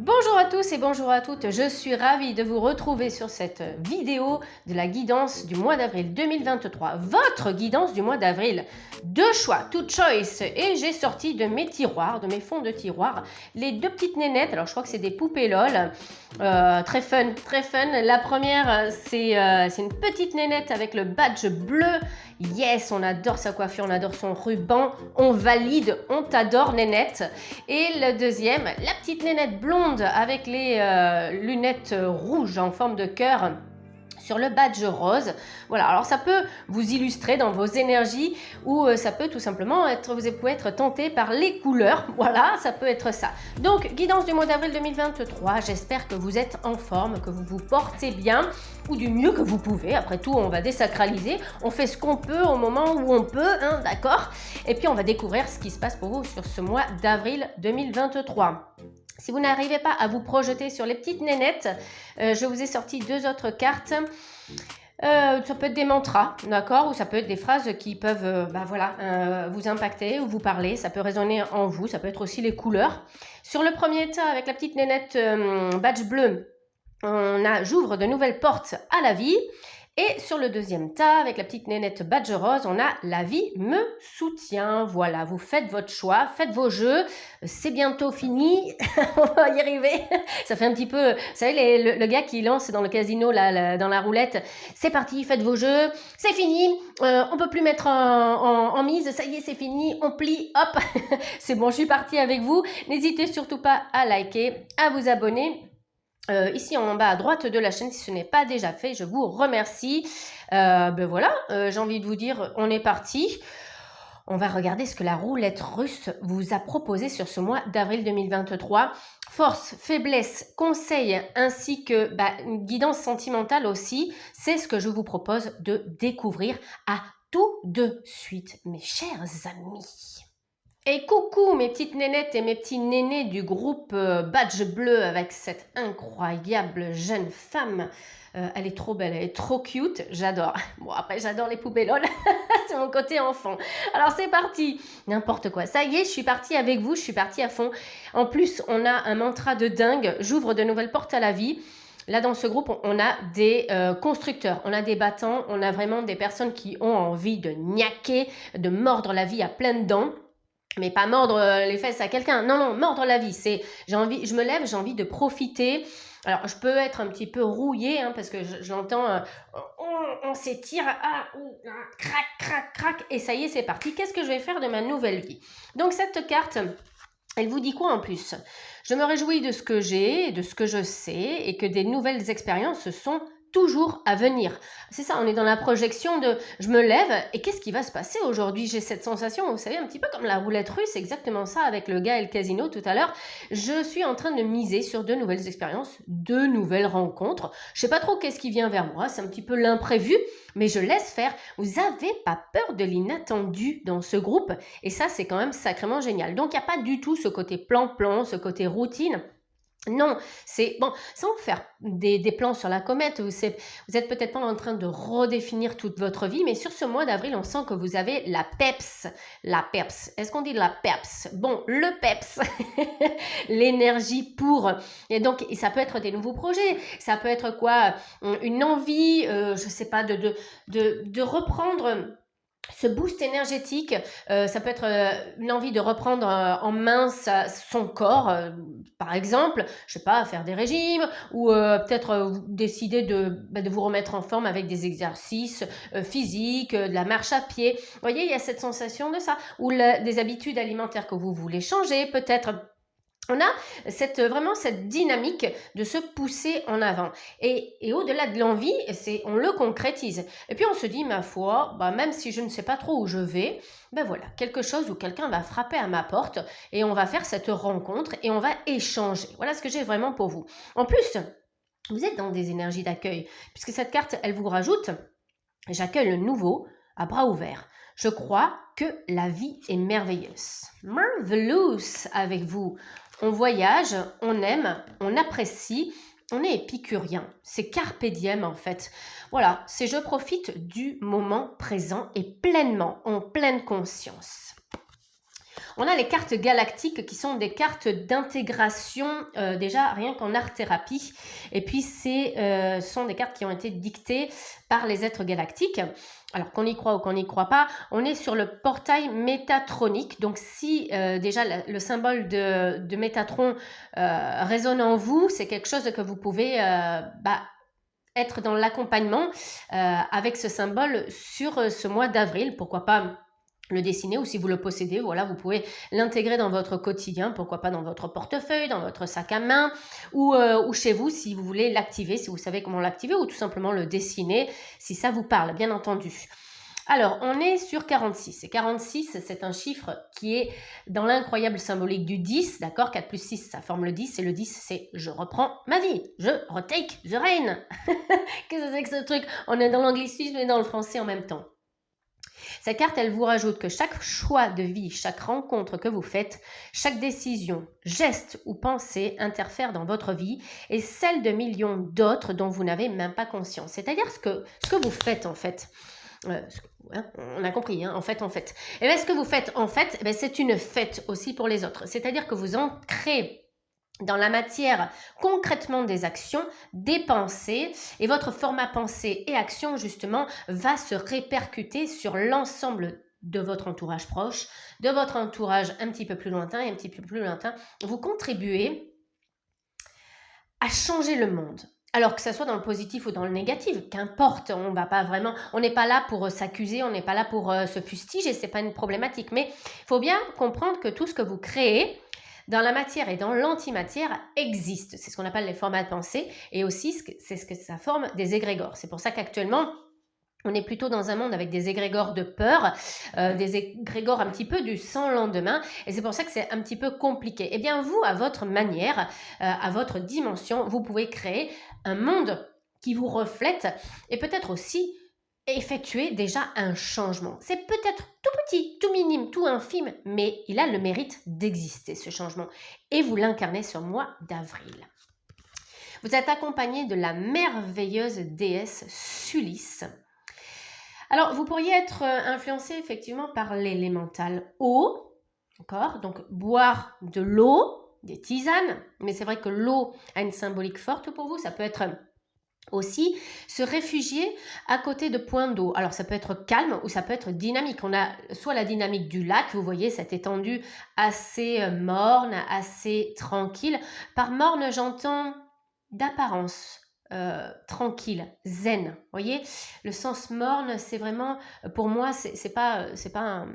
Bonjour à tous et bonjour à toutes, je suis ravie de vous retrouver sur cette vidéo de la guidance du mois d'avril 2023, votre guidance du mois d'avril. Deux choix, two choice, et j'ai sorti de mes tiroirs, de mes fonds de tiroirs, les deux petites nénettes. Alors je crois que c'est des poupées LOL, très fun, très fun. La première, c'est une petite nénette avec le badge bleu. Yes, on adore sa coiffure, on adore son ruban, on valide, on t'adore nénette. Et le deuxième, la petite nénette blonde avec les lunettes rouges en forme de cœur sur le badge rose. Voilà, alors ça peut vous illustrer dans vos énergies ou ça peut tout simplement être, vous pouvez être tenté par les couleurs. Voilà, ça peut être ça. Donc, guidance du mois d'avril 2023, j'espère que vous êtes en forme, que vous vous portez bien ou du mieux que vous pouvez. Après tout, on va désacraliser, on fait ce qu'on peut au moment où on peut, hein, d'accord? Et puis on va découvrir ce qui se passe pour vous sur ce mois d'avril 2023. Si vous n'arrivez pas à vous projeter sur les petites nénettes, je vous ai sorti deux autres cartes. Ça peut être des mantras, d'accord, ou ça peut être des phrases qui peuvent vous impacter ou vous parler. Ça peut résonner en vous, ça peut être aussi les couleurs. Sur le premier tas, avec la petite nénette badge bleu, on a « J'ouvre de nouvelles portes à la vie ». Et sur le deuxième tas, avec la petite nénette badge rose, on a « La vie me soutient ». Voilà, vous faites votre choix, faites vos jeux. C'est bientôt fini, on va y arriver. Ça fait un petit peu, vous savez, le gars qui lance dans le casino, là, dans la roulette. C'est parti, faites vos jeux, c'est fini, on peut plus mettre en mise, ça y est, c'est fini, on plie, hop. C'est bon, je suis partie avec vous. N'hésitez surtout pas à liker, à vous abonner. Ici en bas à droite de la chaîne, si ce n'est pas déjà fait, je vous remercie. J'ai envie de vous dire, on est parti. On va regarder ce que la roulette russe vous a proposé sur ce mois d'avril 2023. Force, faiblesse, conseils, ainsi que une guidance sentimentale aussi. C'est ce que je vous propose de découvrir à tout de suite, mes chers amis. Et coucou mes petites nénettes et mes petits nénés du groupe Badge Bleu avec cette incroyable jeune femme. Elle est trop belle, elle est trop cute, j'adore. Bon, après j'adore les poupées LOL, c'est mon côté enfant. Alors c'est parti, n'importe quoi. Ça y est, je suis partie avec vous, je suis partie à fond. En plus, on a un mantra de dingue, j'ouvre de nouvelles portes à la vie. Là, dans ce groupe, on a des constructeurs, on a des battants, on a vraiment des personnes qui ont envie de niaquer, de mordre la vie à pleines dents. Mais pas mordre les fesses à quelqu'un. Non, non, mordre la vie. C'est, j'ai envie, je me lève, j'ai envie de profiter. Alors, je peux être un petit peu rouillée, hein, parce que j'entends, on s'étire, crac, crac, crac, et ça y est, c'est parti. Qu'est-ce que je vais faire de ma nouvelle vie? Donc, cette carte, elle vous dit quoi en plus? Je me réjouis de ce que j'ai, de ce que je sais, et que des nouvelles expériences sont toujours à venir. C'est ça, on est dans la projection de je me lève et qu'est-ce qui va se passer aujourd'hui? J'ai cette sensation, vous savez, un petit peu comme la roulette russe, exactement ça avec le gars et le casino tout à l'heure. Je suis en train de miser sur de nouvelles expériences, de nouvelles rencontres. Je sais pas trop qu'est-ce qui vient vers moi, c'est un petit peu l'imprévu, mais je laisse faire. Vous avez pas peur de l'inattendu dans ce groupe et ça, c'est quand même sacrément génial. Donc, il n'y a pas du tout ce côté plan-plan, ce côté routine. Non, c'est bon, sans faire des plans sur la comète, vous êtes peut-être pas en train de redéfinir toute votre vie, mais sur ce mois d'avril, on sent que vous avez la peps. La peps. Est-ce qu'on dit la peps? Bon, le peps. L'énergie pour. Et donc, ça peut être des nouveaux projets. Ça peut être quoi? Une envie, je sais pas, de reprendre ce boost énergétique. Ça peut être une envie de reprendre en main son corps, par exemple, je sais pas, faire des régimes ou peut-être décider de vous remettre en forme avec des exercices physiques, de la marche à pied. Vous voyez, il y a cette sensation de ça. Ou des habitudes alimentaires que vous voulez changer, peut-être. On a vraiment cette dynamique de se pousser en avant. Et au-delà de l'envie, on le concrétise. Et puis on se dit, ma foi, même si je ne sais pas trop où je vais, voilà, quelque chose où quelqu'un va frapper à ma porte et on va faire cette rencontre et on va échanger. Voilà ce que j'ai vraiment pour vous. En plus, vous êtes dans des énergies d'accueil, puisque cette carte, elle vous rajoute, j'accueille le nouveau à bras ouverts. Je crois que la vie est merveilleuse. Marvelous avec vous. On voyage, on aime, on apprécie, on est épicurien. C'est carpe diem en fait. Voilà, c'est je profite du moment présent et pleinement, en pleine conscience. on a les cartes galactiques qui sont des cartes d'intégration, déjà rien qu'en art-thérapie. Et puis, ce sont des cartes qui ont été dictées par les êtres galactiques. Alors qu'on y croit ou qu'on n'y croit pas, on est sur le portail métatronique. Donc si déjà le symbole de Métatron résonne en vous, c'est quelque chose que vous pouvez être dans l'accompagnement avec ce symbole sur ce mois d'avril. Pourquoi pas le dessiner, ou si vous le possédez, voilà, vous pouvez l'intégrer dans votre quotidien, pourquoi pas dans votre portefeuille, dans votre sac à main, ou chez vous si vous voulez l'activer, si vous savez comment l'activer, ou tout simplement le dessiner, si ça vous parle, bien entendu. Alors, on est sur 46, et 46, c'est un chiffre qui est dans l'incroyable symbolique du 10, d'accord? 4 plus 6, ça forme le 10, et le 10, c'est « je reprends ma vie »,« je retake the reign ». Qu'est-ce que c'est que ce truc? On est dans l'anglicisme et dans le français en même temps. Cette carte, elle vous rajoute que chaque choix de vie, chaque rencontre que vous faites, chaque décision, geste ou pensée interfère dans votre vie et celle de millions d'autres dont vous n'avez même pas conscience. C'est-à-dire ce que vous faites en fait. On a compris, hein, en fait. Et bien, ce que vous faites en fait, c'est une fête aussi pour les autres. C'est-à-dire que vous ancrez dans la matière concrètement des actions, des pensées, et votre format pensée et action justement va se répercuter sur l'ensemble de votre entourage proche, de votre entourage un petit peu plus lointain et un petit peu plus lointain. Vous contribuez à changer le monde. Alors que ça soit dans le positif ou dans le négatif, qu'importe, on n'est pas là pour s'accuser, on n'est pas là pour se fustiger, c'est pas une problématique, mais il faut bien comprendre que tout ce que vous créez dans la matière et dans l'antimatière existe. C'est ce qu'on appelle les formats de pensée et aussi c'est ce que ça forme des égrégores. C'est pour ça qu'actuellement, on est plutôt dans un monde avec des égrégores de peur, des égrégores un petit peu du sans lendemain, et c'est pour ça que c'est un petit peu compliqué. Eh bien, vous, à votre manière, à votre dimension, vous pouvez créer un monde qui vous reflète et peut-être aussi effectuer déjà un changement. C'est peut-être tout petit, tout minime, tout infime, mais il a le mérite d'exister, ce changement. Et vous l'incarnez sur le mois d'avril. Vous êtes accompagné de la merveilleuse déesse Sulis. Alors, vous pourriez être influencé effectivement par l'élémental eau, d'accord? Donc, boire de l'eau, des tisanes, mais c'est vrai que l'eau a une symbolique forte pour vous. Ça peut être aussi se réfugier à côté de points d'eau. Alors, ça peut être calme ou ça peut être dynamique. On a soit la dynamique du lac, vous voyez cette étendue assez morne, assez tranquille. Par morne, j'entends d'apparence. Tranquille, zen, vous voyez, le sens morne, c'est vraiment, pour moi, c'est pas un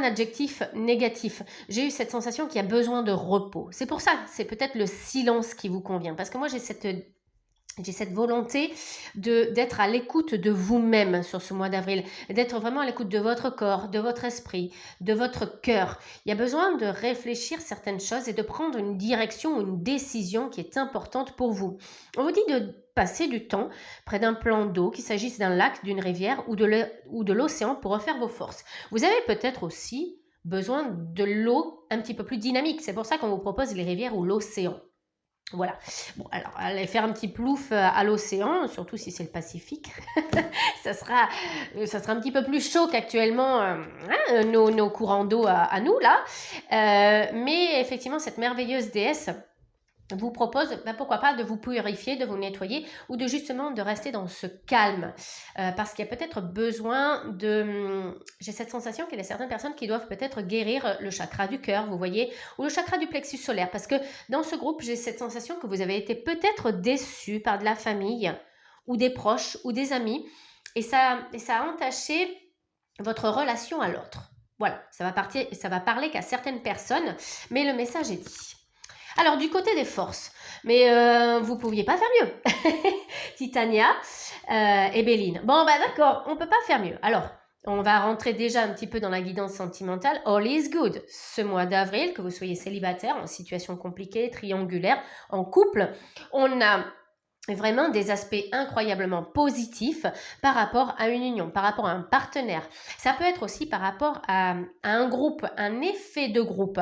adjectif négatif. J'ai eu cette sensation qu'il y a besoin de repos. C'est pour ça, c'est peut-être le silence qui vous convient, parce que moi j'ai cette volonté d'être à l'écoute de vous-même sur ce mois d'avril, d'être vraiment à l'écoute de votre corps, de votre esprit, de votre cœur. Il y a besoin de réfléchir certaines choses et de prendre une direction ou une décision qui est importante pour vous. On vous dit de passer du temps près d'un plan d'eau, qu'il s'agisse d'un lac, d'une rivière ou de l'océan pour refaire vos forces. Vous avez peut-être aussi besoin de l'eau un petit peu plus dynamique. C'est pour ça qu'on vous propose les rivières ou l'océan. Voilà. Bon, alors, aller faire un petit plouf à l'océan, surtout si c'est le Pacifique, ça sera un petit peu plus chaud qu'actuellement nos courants d'eau à nous, là. Mais effectivement, cette merveilleuse déesse vous propose, pourquoi pas, de vous purifier, de vous nettoyer ou de justement de rester dans ce calme. Parce qu'il y a peut-être besoin j'ai cette sensation qu'il y a certaines personnes qui doivent peut-être guérir le chakra du cœur, vous voyez, ou le chakra du plexus solaire. Parce que dans ce groupe, j'ai cette sensation que vous avez été peut-être déçus par de la famille ou des proches ou des amis. Et ça a entaché votre relation à l'autre. Voilà, ça va parler qu'à certaines personnes, mais le message est dit. Alors, du côté des forces, mais vous pouviez pas faire mieux. Titania et Béline. Bon, d'accord, on peut pas faire mieux. Alors, on va rentrer déjà un petit peu dans la guidance sentimentale. All is good. Ce mois d'avril, que vous soyez célibataire, en situation compliquée, triangulaire, en couple, on a vraiment des aspects incroyablement positifs par rapport à une union, par rapport à un partenaire. Ça peut être aussi par rapport à un groupe, un effet de groupe.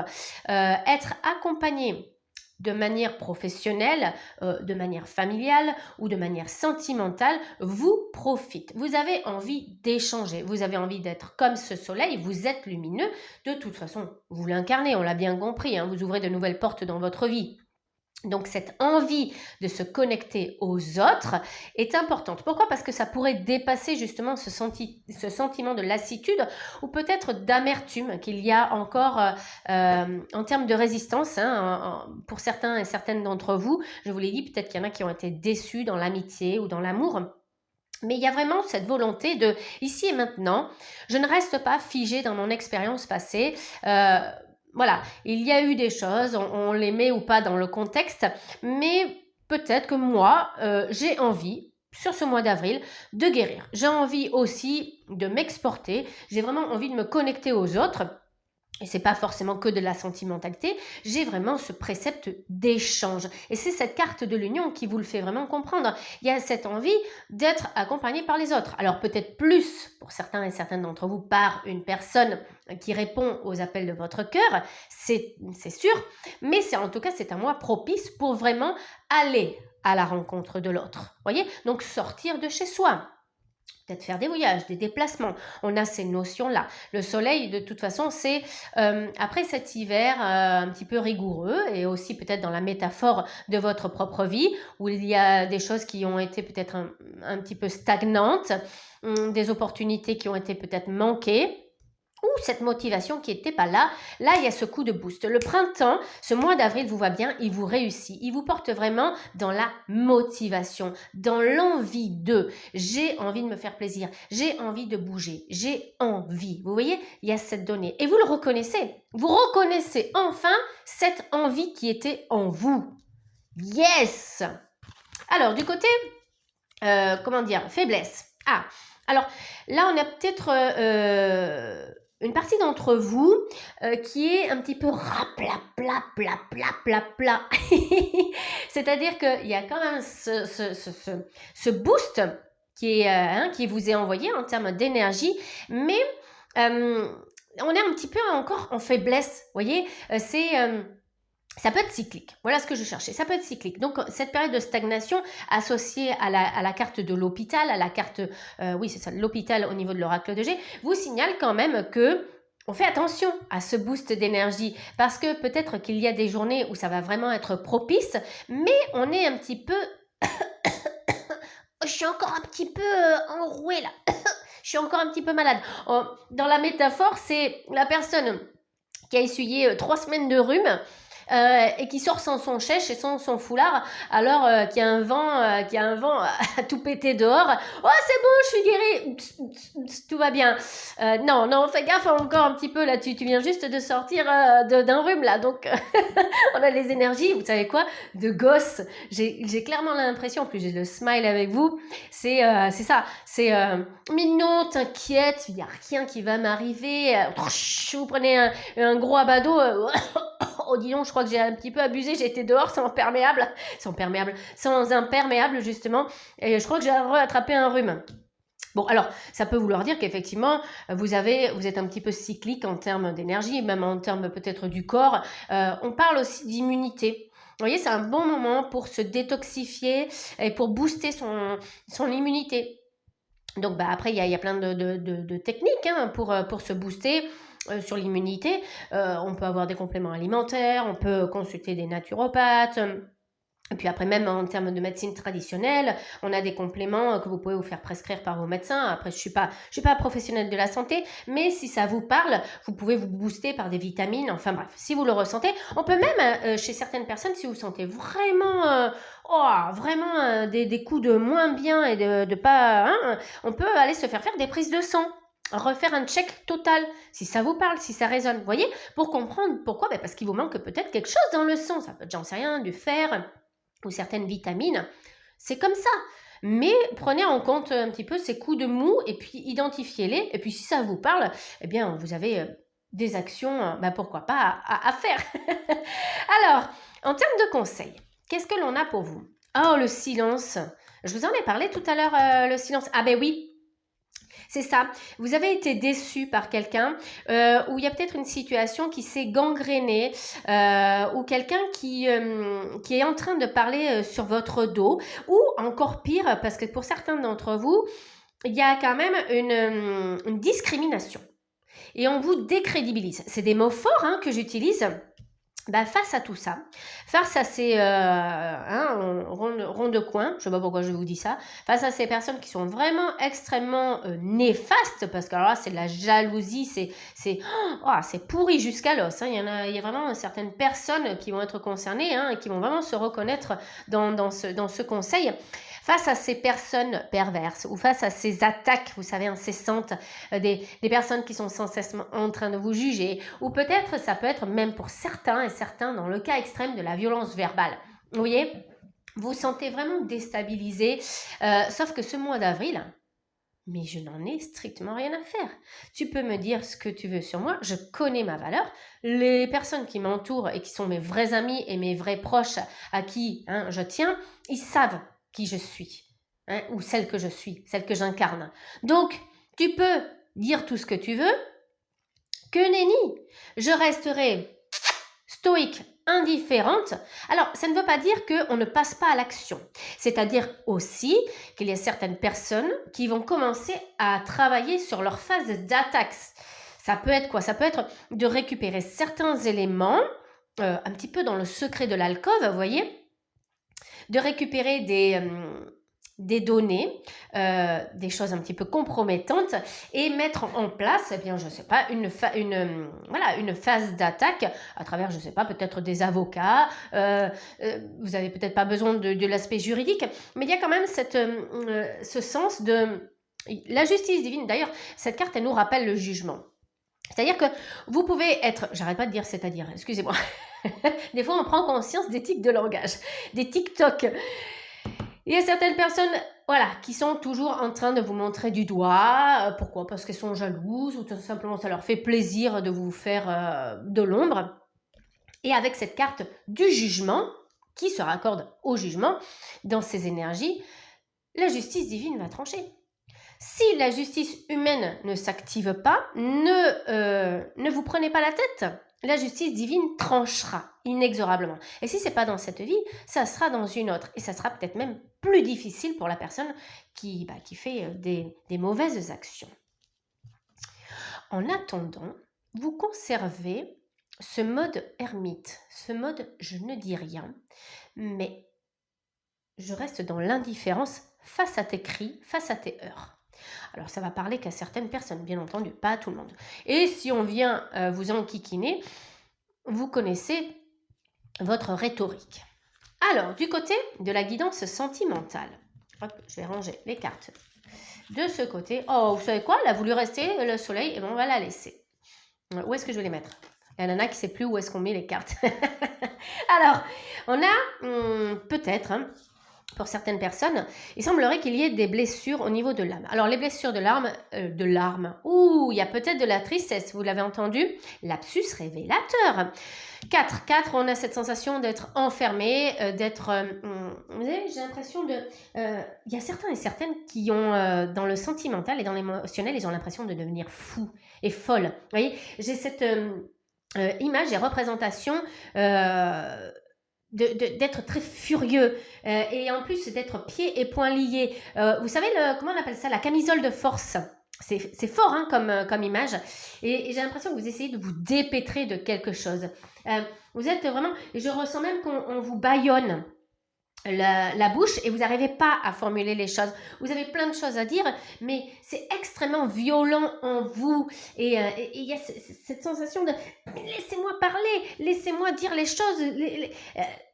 Être accompagné de manière professionnelle, de manière familiale ou de manière sentimentale vous profite. Vous avez envie d'échanger, vous avez envie d'être comme ce soleil, vous êtes lumineux. De toute façon, vous l'incarnez, on l'a bien compris, hein, vous ouvrez de nouvelles portes dans votre vie. Donc cette envie de se connecter aux autres est importante. Pourquoi? Parce que ça pourrait dépasser justement ce sentiment de lassitude ou peut-être d'amertume qu'il y a encore en termes de résistance, hein, pour certains et certaines d'entre vous. Je vous l'ai dit, peut-être qu'il y en a qui ont été déçus dans l'amitié ou dans l'amour. Mais il y a vraiment cette volonté de, ici et maintenant, je ne reste pas figée dans mon expérience passée. Voilà, il y a eu des choses, on les met ou pas dans le contexte, mais peut-être que moi, j'ai envie, sur ce mois d'avril, de guérir. J'ai envie aussi de m'exporter, j'ai vraiment envie de me connecter aux autres. Et c'est pas forcément que de la sentimentalité, j'ai vraiment ce précepte d'échange. Et c'est cette carte de l'union qui vous le fait vraiment comprendre. Il y a cette envie d'être accompagné par les autres. Alors peut-être plus, pour certains et certaines d'entre vous, par une personne qui répond aux appels de votre cœur, c'est sûr. Mais c'est en tout cas, c'est un mois propice pour vraiment aller à la rencontre de l'autre. Voyez? Donc sortir de chez soi. Peut-être faire des voyages, des déplacements. On a ces notions-là. Le soleil, de toute façon, c'est après cet hiver un petit peu rigoureux et aussi peut-être dans la métaphore de votre propre vie où il y a des choses qui ont été peut-être un petit peu stagnantes, des opportunités qui ont été peut-être manquées. Ou cette motivation qui n'était pas là, là il y a ce coup de boost. Le printemps, ce mois d'avril vous va bien, il vous réussit, il vous porte vraiment dans la motivation, dans l'envie de, j'ai envie de me faire plaisir, j'ai envie de bouger, j'ai envie. Vous voyez, il y a cette donnée. Et vous le vous reconnaissez enfin cette envie qui était en vous. Yes! Alors du côté, comment dire, faiblesse. Ah, alors là on a peut-être... une partie d'entre vous qui est un petit peu rapla. C'est-à-dire qu'il y a quand même ce boost qui vous est envoyé en termes d'énergie, mais on est un petit peu encore en faiblesse. Vous voyez, ça peut être cyclique. Voilà ce que je cherchais. Ça peut être cyclique. Donc, cette période de stagnation associée à la carte de l'hôpital, à la carte, oui, c'est ça, l'hôpital au niveau de l'oracle de G, vous signale quand même que on fait attention à ce boost d'énergie parce que peut-être qu'il y a des journées où ça va vraiment être propice, mais on est un petit peu... Je suis encore un petit peu enrouée là. Je suis encore un petit peu malade. Dans la métaphore, c'est la personne qui a essuyé 3 semaines de rhume et qui sort sans son chèche et sans son foulard, alors qu'il y a un vent à tout péter dehors. Oh, c'est bon, je suis guérie, tout va bien. Non, fais gaffe encore un petit peu là, tu viens juste de sortir d'un rhume là, donc on a les énergies, vous savez quoi, de gosse. J'ai clairement l'impression, en plus j'ai le smile avec vous, c'est ça, c'est mais non, t'inquiète, il n'y a rien qui va m'arriver. Vous prenez un gros abado, oh dis donc, je crois que j'ai un petit peu abusé, j'ai été dehors sans imperméable justement, et je crois que j'ai attrapé un rhume. Bon, alors, ça peut vouloir dire qu'effectivement, vous êtes un petit peu cyclique en termes d'énergie, même en termes peut-être du corps. On parle aussi d'immunité. Vous voyez, c'est un bon moment pour se détoxifier et pour booster son immunité. Donc, après, il y a plein de techniques pour se booster. Sur l'immunité, on peut avoir des compléments alimentaires, on peut consulter des naturopathes. Et puis après, même en termes de médecine traditionnelle, on a des compléments que vous pouvez vous faire prescrire par vos médecins. Après, je suis pas professionnelle de la santé, mais si ça vous parle, vous pouvez vous booster par des vitamines. Enfin bref, si vous le ressentez, on peut même, chez certaines personnes, si vous sentez vraiment, des coups de moins bien et de pas, on peut aller se faire des prises de sang. Refaire un check total, si ça vous parle, si ça résonne, vous voyez, pour comprendre pourquoi, parce qu'il vous manque peut-être quelque chose dans le sang, ça peut être, j'en sais rien, du fer ou certaines vitamines, c'est comme ça. Mais prenez en compte un petit peu ces coups de mou et puis identifiez-les, et puis si ça vous parle, eh bien vous avez des actions, pourquoi pas, à faire. Alors, en termes de conseils, qu'est-ce que l'on a pour vous? Oh, le silence, je vous en ai parlé tout à l'heure, le silence, ah ben oui. C'est ça. Vous avez été déçu par quelqu'un où il y a peut-être une situation qui s'est gangrénée ou quelqu'un qui est en train de parler sur votre dos ou encore pire, parce que pour certains d'entre vous, il y a quand même une discrimination et on vous décrédibilise. C'est des mots forts hein, que j'utilise. Bah, face à tout ça, face à ces ronds de coin, je ne sais pas pourquoi je vous dis ça, face à ces personnes qui sont vraiment extrêmement néfastes, parce que alors là c'est de la jalousie, c'est pourri jusqu'à l'os. Hein. Il y a vraiment certaines personnes qui vont être concernées hein, et qui vont vraiment se reconnaître dans ce conseil. Face à ces personnes perverses ou face à ces attaques, vous savez, incessantes, des personnes qui sont sans cesse en train de vous juger, ou peut-être, ça peut être même pour certains et certains, dans le cas extrême de la violence verbale. Vous voyez, vous vous sentez vraiment déstabilisé, sauf que ce mois d'avril, mais je n'en ai strictement rien à faire. Tu peux me dire ce que tu veux sur moi, je connais ma valeur. Les personnes qui m'entourent et qui sont mes vrais amis et mes vrais proches à qui je tiens, ils savent qui je suis, hein, ou celle que je suis, celle que j'incarne. Donc, tu peux dire tout ce que tu veux, que nenni, je resterai stoïque, indifférente. Alors, ça ne veut pas dire qu'on ne passe pas à l'action. C'est-à-dire aussi qu'il y a certaines personnes qui vont commencer à travailler sur leur phase d'attaque. Ça peut être quoi? Ça peut être de récupérer certains éléments, un petit peu dans le secret de l'alcôve, vous voyez, de récupérer des données, des choses un petit peu compromettantes et mettre en place, eh bien, je ne sais pas, une phase d'attaque à travers, je ne sais pas, peut-être des avocats. Vous n'avez peut-être pas besoin de l'aspect juridique, mais il y a quand même ce sens de la justice divine. D'ailleurs, cette carte, elle nous rappelle le jugement. C'est-à-dire que vous pouvez être, j'arrête pas de dire c'est-à-dire, excusez-moi, des fois on prend conscience des tics de langage, des TikTok. Il y a certaines personnes qui sont toujours en train de vous montrer du doigt. Pourquoi? Parce qu'elles sont jalouses ou tout simplement ça leur fait plaisir de vous faire de l'ombre. Et avec cette carte du jugement, qui se raccorde au jugement, dans ces énergies, la justice divine va trancher. Si la justice humaine ne s'active pas, ne vous prenez pas la tête. La justice divine tranchera inexorablement. Et si ce n'est pas dans cette vie, ça sera dans une autre. Et ça sera peut-être même plus difficile pour la personne qui fait des mauvaises actions. En attendant, vous conservez ce mode ermite, ce mode je ne dis rien, mais je reste dans l'indifférence face à tes cris, face à tes heurts. Alors ça va parler qu'à certaines personnes, bien entendu, pas à tout le monde. Et si on vient vous enquiquiner, vous connaissez votre rhétorique. Alors, du côté de la guidance sentimentale, hop, je vais ranger les cartes de ce côté. Oh, vous savez quoi? Elle a voulu rester le soleil, et bon, on va la laisser. Où est-ce que je vais les mettre? Il y en a qui ne sait plus où est-ce qu'on met les cartes. Alors, on a peut-être... pour certaines personnes, il semblerait qu'il y ait des blessures au niveau de l'âme. Alors, les blessures de l'âme, il y a peut-être de la tristesse, vous l'avez entendu, lapsus révélateur. 4, on a cette sensation d'être enfermé, vous savez, j'ai l'impression il y a certains et certaines qui ont, dans le sentimental et dans l'émotionnel, ils ont l'impression de devenir fous et folles. Vous voyez, j'ai cette image et représentation d'être très furieux et en plus d'être pieds et poings liés. Vous savez, comment on appelle ça? La camisole de force. C'est fort hein, comme image. Et j'ai l'impression que vous essayez de vous dépêtrer de quelque chose. Vous êtes vraiment... Je ressens même qu'on vous bâillonne la bouche et vous n'arrivez pas à formuler les choses. Vous avez plein de choses à dire, mais c'est extrêmement violent en vous. Et il y a cette sensation de « laissez-moi parler, laissez-moi dire les choses ».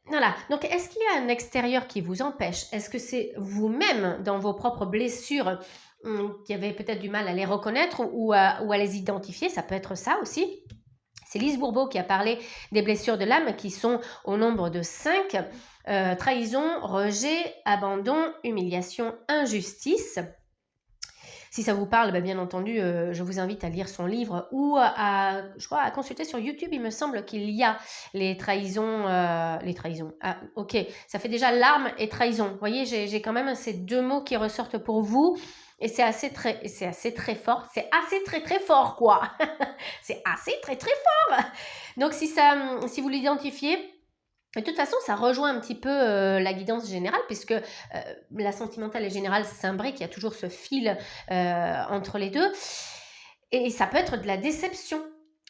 Voilà. Donc, est-ce qu'il y a un extérieur qui vous empêche? Est-ce que c'est vous-même, dans vos propres blessures, qui avez peut-être du mal à les reconnaître ou à les identifier? Ça peut être ça aussi. C'est Lise Bourbeau qui a parlé des blessures de l'âme qui sont au nombre de 5. Trahison, rejet, abandon, humiliation, injustice. Si ça vous parle, bien entendu, je vous invite à lire son livre ou à consulter sur YouTube. Il me semble qu'il y a les trahisons. Ah, ok, ça fait déjà larmes et trahison. Vous voyez, j'ai quand même ces deux mots qui ressortent pour vous. et c'est assez très fort, c'est assez très fort quoi. C'est assez très fort. Donc si vous l'identifiez, de toute façon, ça rejoint un petit peu la guidance générale, puisque la sentimentale et générale s'imbriquent, il y a toujours ce fil entre les deux. Et ça peut être de la déception.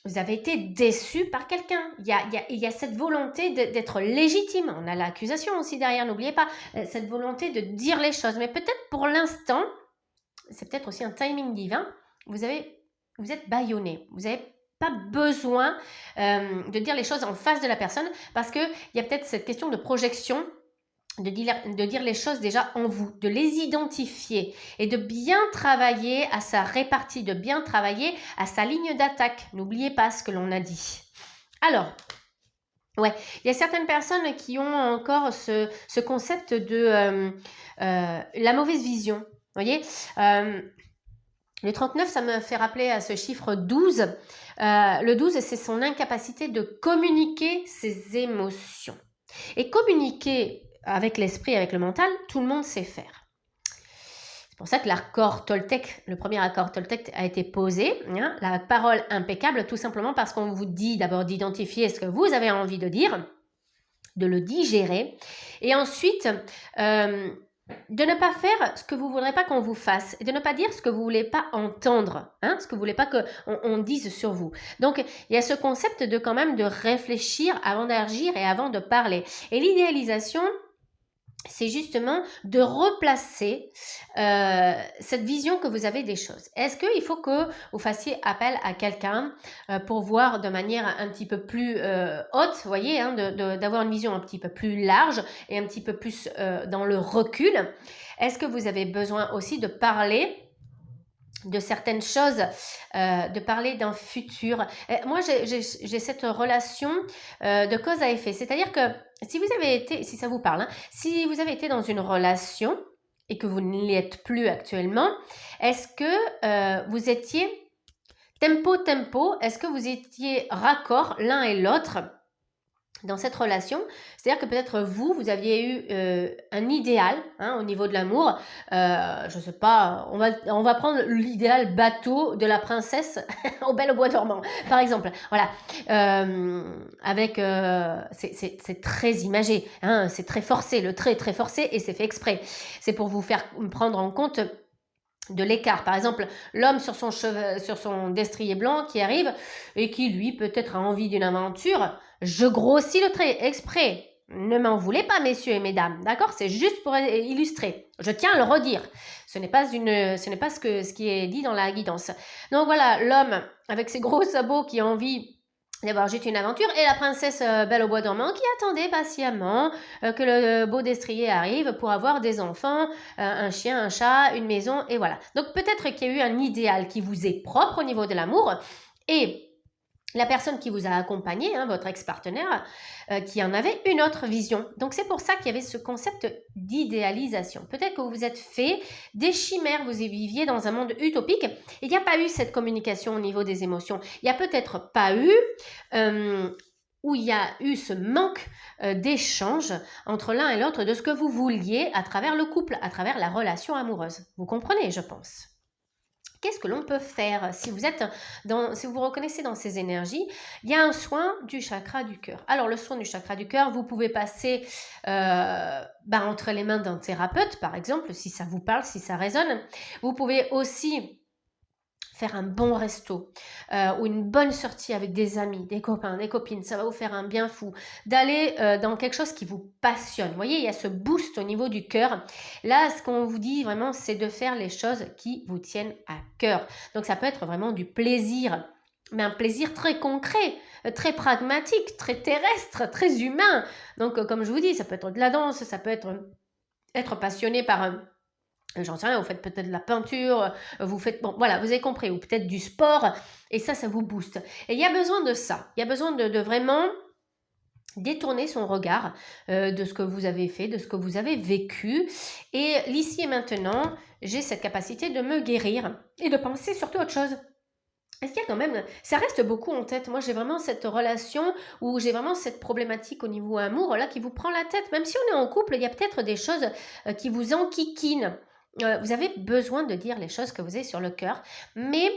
Vous avez été déçu par quelqu'un. Il y a cette volonté d'être légitime. On a l'accusation aussi derrière, n'oubliez pas. Cette volonté de dire les choses. Mais peut-être pour l'instant, c'est peut-être aussi un timing divin, vous êtes bâillonné. Vous n'avez pas besoin de dire les choses en face de la personne, parce qu'il y a peut-être cette question de projection, de dire les choses déjà en vous, de les identifier et de bien travailler à sa répartie, de bien travailler à sa ligne d'attaque. N'oubliez pas ce que l'on a dit. Alors, ouais, il y a certaines personnes qui ont encore ce concept de la mauvaise vision. Vous voyez, le 39, ça me fait rappeler à ce chiffre 12. Le 12, c'est son incapacité de communiquer ses émotions. Et communiquer avec l'esprit, avec le mental, tout le monde sait faire. C'est pour ça que l'accord Toltec, le premier accord Toltec a été posé, hein, la parole impeccable, tout simplement parce qu'on vous dit d'abord d'identifier ce que vous avez envie de dire, de le digérer, et ensuite de ne pas faire ce que vous ne voudrez pas qu'on vous fasse, et de ne pas dire ce que vous ne voulez pas entendre, hein, ce que vous ne voulez pas qu'on dise sur vous. Donc, il y a ce concept de quand même de réfléchir avant d'agir et avant de parler. Et l'idéalisation, c'est justement de replacer cette vision que vous avez des choses. Est-ce qu'il faut que vous fassiez appel à quelqu'un pour voir de manière un petit peu plus haute, vous voyez, hein, d'avoir une vision un petit peu plus large et un petit peu plus dans le recul? Est-ce que vous avez besoin aussi de parler de certaines choses, de parler d'un futur? Moi, j'ai cette relation de cause à effet. C'est-à-dire que si vous avez été, si ça vous parle, hein, si vous avez été dans une relation et que vous n'y êtes plus actuellement, est-ce que vous étiez tempo, est-ce que vous étiez raccord l'un et l'autre dans cette relation? C'est-à-dire que peut-être vous aviez eu un idéal, hein, au niveau de l'amour. Je ne sais pas, on va prendre l'idéal bateau de la princesse au Belle au bois dormant, par exemple. Voilà, c'est très imagé, hein, c'est très forcé, le trait est très forcé et c'est fait exprès. C'est pour vous faire prendre en compte de l'écart. Par exemple, l'homme sur son destrier blanc qui arrive et qui, lui, peut-être a envie d'une aventure. Je grossis le trait exprès. Ne m'en voulez pas, messieurs et mesdames, d'accord? C'est juste pour illustrer. Je tiens à le redire. Ce n'est pas ce qui est dit dans la guidance. Donc voilà, l'homme avec ses gros sabots qui a envie d'avoir juste une aventure, et la princesse Belle au bois dormant qui attendait patiemment que le beau destrier arrive pour avoir des enfants, un chien, un chat, une maison, et voilà. Donc peut-être qu'il y a eu un idéal qui vous est propre au niveau de l'amour, et la personne qui vous a accompagné, hein, votre ex-partenaire, qui en avait une autre vision. Donc c'est pour ça qu'il y avait ce concept d'idéalisation. Peut-être que vous vous êtes fait des chimères, vous viviez dans un monde utopique, et il n'y a pas eu cette communication au niveau des émotions. Il n'y a peut-être pas eu, où il y a eu ce manque d'échange entre l'un et l'autre de ce que vous vouliez à travers le couple, à travers la relation amoureuse. Vous comprenez, je pense. Qu'est-ce que l'on peut faire si vous vous reconnaissez dans ces énergies? Il y a un soin du chakra du cœur. Alors le soin du chakra du cœur, vous pouvez passer entre les mains d'un thérapeute, par exemple, si ça vous parle, si ça résonne. Vous pouvez aussi faire un bon resto ou une bonne sortie avec des amis, des copains, des copines, ça va vous faire un bien fou. D'aller dans quelque chose qui vous passionne. Vous voyez, il y a ce boost au niveau du cœur. Là, ce qu'on vous dit vraiment, c'est de faire les choses qui vous tiennent à cœur. Donc, ça peut être vraiment du plaisir, mais un plaisir très concret, très pragmatique, très terrestre, très humain. Donc, comme je vous dis, ça peut être de la danse, ça peut être passionné par j'en sais rien, vous faites peut-être de la peinture, vous faites, bon, voilà, vous avez compris, ou peut-être du sport, et ça vous booste. Et il y a besoin de ça, il y a besoin de vraiment détourner son regard de ce que vous avez fait, de ce que vous avez vécu. Et l'ici et maintenant, j'ai cette capacité de me guérir et de penser surtout autre chose. Est-ce qu'il y a quand même, ça reste beaucoup en tête. Moi, j'ai vraiment cette relation où j'ai vraiment cette problématique au niveau amour là qui vous prend la tête. Même si on est en couple, il y a peut-être des choses qui vous enquiquinent. vous avez besoin de dire les choses que vous avez sur le cœur, mais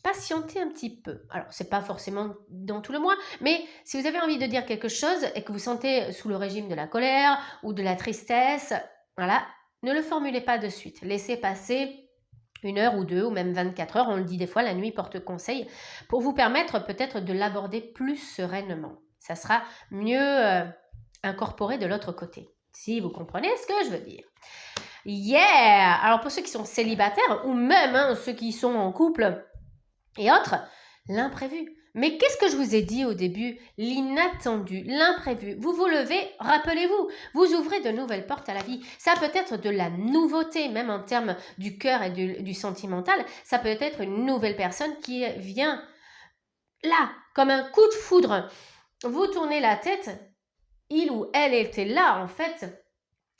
patientez un petit peu. Alors, c'est pas forcément dans tout le mois, mais si vous avez envie de dire quelque chose et que vous sentez sous le régime de la colère ou de la tristesse, voilà, ne le formulez pas de suite. Laissez passer 1 heure ou 2 ou même 24 heures, on le dit des fois, la nuit porte conseil, pour vous permettre peut-être de l'aborder plus sereinement. Ça sera mieux incorporé de l'autre côté, si vous comprenez ce que je veux dire. Yeah! Alors pour ceux qui sont célibataires ou même ceux qui sont en couple et autres, l'imprévu. Mais qu'est-ce que je vous ai dit au début? L'inattendu, l'imprévu. Vous vous levez, rappelez-vous, vous ouvrez de nouvelles portes à la vie. Ça peut être de la nouveauté, même en termes du cœur et du sentimental. Ça peut être une nouvelle personne qui vient là, comme un coup de foudre. Vous tournez la tête, il ou elle était là en fait.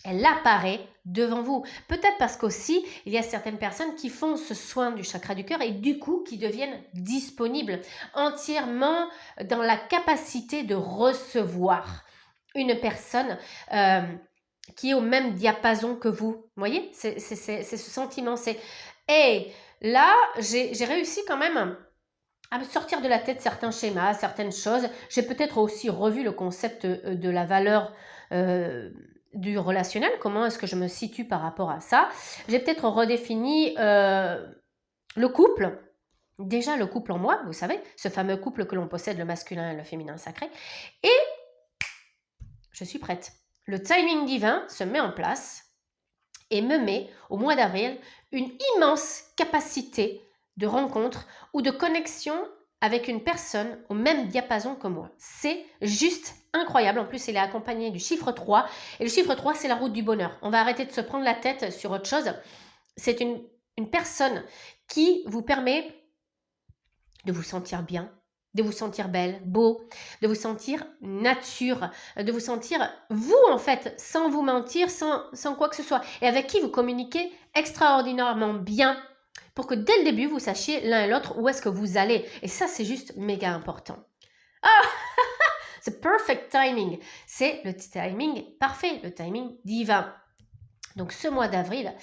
Elle apparaît devant vous. Peut-être parce qu'aussi, il y a certaines personnes qui font ce soin du chakra du cœur et du coup, qui deviennent disponibles, entièrement dans la capacité de recevoir une personne qui est au même diapason que vous. Vous voyez, c'est ce sentiment, c'est « Hey, là, j'ai réussi quand même à me sortir de la tête certains schémas, certaines choses. J'ai peut-être aussi revu le concept de la valeur du relationnel, comment est-ce que je me situe par rapport à ça. J'ai peut-être redéfini le couple, déjà le couple en moi, vous savez, ce fameux couple que l'on possède, le masculin et le féminin sacré, et je suis prête. Le timing divin se met en place et me met, au mois d'avril, une immense capacité de rencontre ou de connexion avec une personne au même diapason que moi. C'est juste incroyable. En plus, il est accompagné du chiffre 3. Et le chiffre 3, c'est la route du bonheur. On va arrêter de se prendre la tête sur autre chose. C'est une personne qui vous permet de vous sentir bien, de vous sentir belle, beau, de vous sentir nature, de vous sentir vous en fait, sans vous mentir, sans quoi que ce soit. Et avec qui vous communiquez extraordinairement bien pour que dès le début, vous sachiez l'un et l'autre où est-ce que vous allez. Et ça, c'est juste méga important. Ah, c'est perfect timing. C'est le timing parfait, le timing divin. Donc, ce mois d'avril,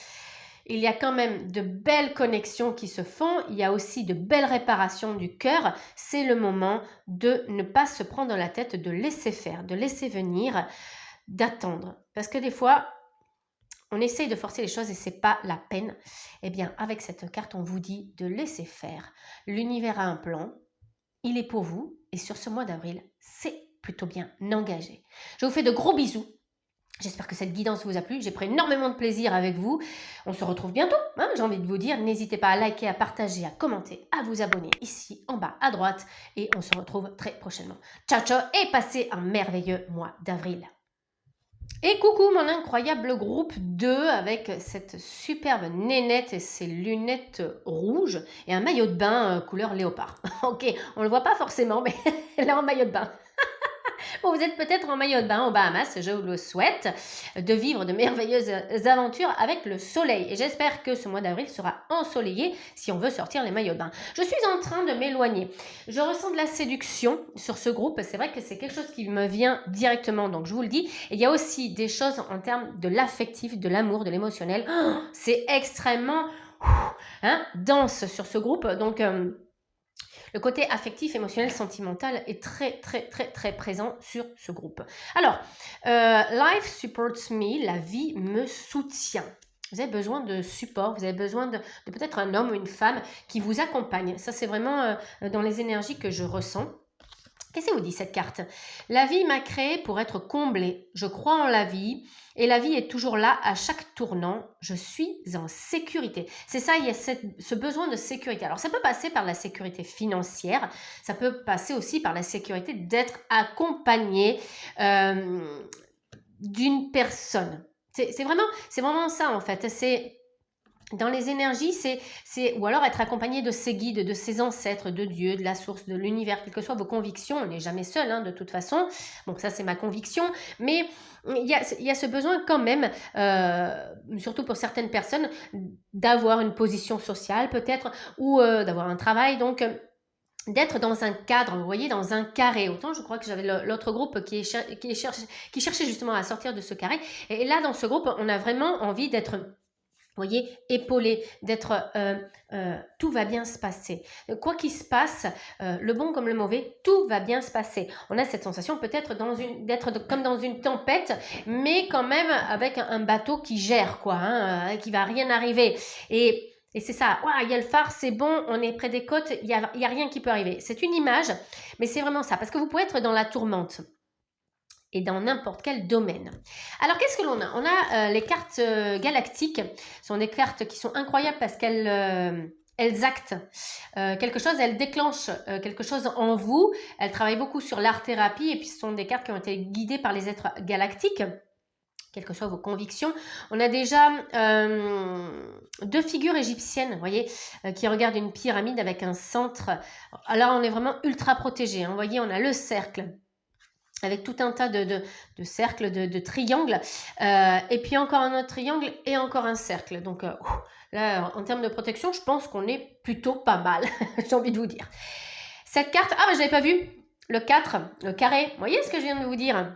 il y a quand même de belles connexions qui se font. Il y a aussi de belles réparations du cœur. C'est le moment de ne pas se prendre la tête, de laisser faire, de laisser venir, d'attendre. Parce que des fois, on essaye de forcer les choses et c'est pas la peine. Eh bien, avec cette carte, on vous dit de laisser faire. L'univers a un plan, il est pour vous et sur ce mois d'avril, c'est plutôt bien engagé. Je vous fais de gros bisous. J'espère que cette guidance vous a plu. J'ai pris énormément de plaisir avec vous. On se retrouve bientôt. J'ai envie de vous dire, n'hésitez pas à liker, à partager, à commenter, à vous abonner ici en bas à droite. Et on se retrouve très prochainement. Ciao, ciao et passez un merveilleux mois d'avril. Et coucou mon incroyable groupe 2 avec cette superbe nénette et ses lunettes rouges et un maillot de bain couleur léopard. Ok, on le voit pas forcément, mais elle est en maillot de bain. Bon, vous êtes peut-être en maillot de bain aux Bahamas, je vous le souhaite, de vivre de merveilleuses aventures avec le soleil. Et j'espère que ce mois d'avril sera ensoleillé si on veut sortir les maillots de bain. Je suis en train de m'éloigner. Je ressens de la séduction sur ce groupe. C'est vrai que c'est quelque chose qui me vient directement, donc je vous le dis. Et il y a aussi des choses en termes de l'affectif, de l'amour, de l'émotionnel. Oh, c'est extrêmement dense sur ce groupe. Donc... le côté affectif, émotionnel, sentimental est très, très, très, très présent sur ce groupe. Alors, Life supports me, la vie me soutient. Vous avez besoin de support, vous avez besoin de peut-être un homme ou une femme qui vous accompagne. Ça, c'est vraiment dans les énergies que je ressens. Qu'est-ce que vous dit cette carte? La vie m'a créé pour être comblée. Je crois en la vie et la vie est toujours là à chaque tournant. Je suis en sécurité. C'est ça, il y a ce besoin de sécurité. Alors, ça peut passer par la sécurité financière. Ça peut passer aussi par la sécurité d'être accompagné d'une personne. C'est vraiment ça en fait. C'est... dans les énergies, ou alors être accompagné de ses guides, de ses ancêtres, de Dieu, de la source, de l'univers, quelles que soient vos convictions. On n'est jamais seul, de toute façon. Bon, ça, c'est ma conviction. Mais il y a ce besoin quand même, surtout pour certaines personnes, d'avoir une position sociale peut-être, ou d'avoir un travail. Donc, d'être dans un cadre, vous voyez, dans un carré. Autant je crois que j'avais l'autre groupe qui cherchait justement à sortir de ce carré. Et là, dans ce groupe, on a vraiment envie d'être voyez, épaulé, d'être tout va bien se passer. Quoi qu'il se passe, le bon comme le mauvais, tout va bien se passer. On a cette sensation peut-être d'être comme dans une tempête, mais quand même avec un bateau qui gère, quoi, hein, qui va rien arriver. Et c'est ça, il y a le phare, c'est bon, on est près des côtes, il y a rien qui peut arriver. C'est une image, mais c'est vraiment ça, parce que vous pouvez être dans la tourmente et dans n'importe quel domaine. Alors, qu'est-ce que l'on a? On a les cartes galactiques. Ce sont des cartes qui sont incroyables parce qu'elles actent quelque chose, elles déclenchent quelque chose en vous. Elles travaillent beaucoup sur l'art-thérapie et puis ce sont des cartes qui ont été guidées par les êtres galactiques, quelles que soient vos convictions. On a déjà deux figures égyptiennes, vous voyez, qui regardent une pyramide avec un centre. Alors, on est vraiment ultra protégé, hein. Vous voyez, on a le cercle avec tout un tas de cercles, de triangles, et puis encore un autre triangle et encore un cercle. Donc là, en termes de protection, je pense qu'on est plutôt pas mal, j'ai envie de vous dire. Cette carte, je n'avais pas vu, le 4, le carré, vous voyez ce que je viens de vous dire?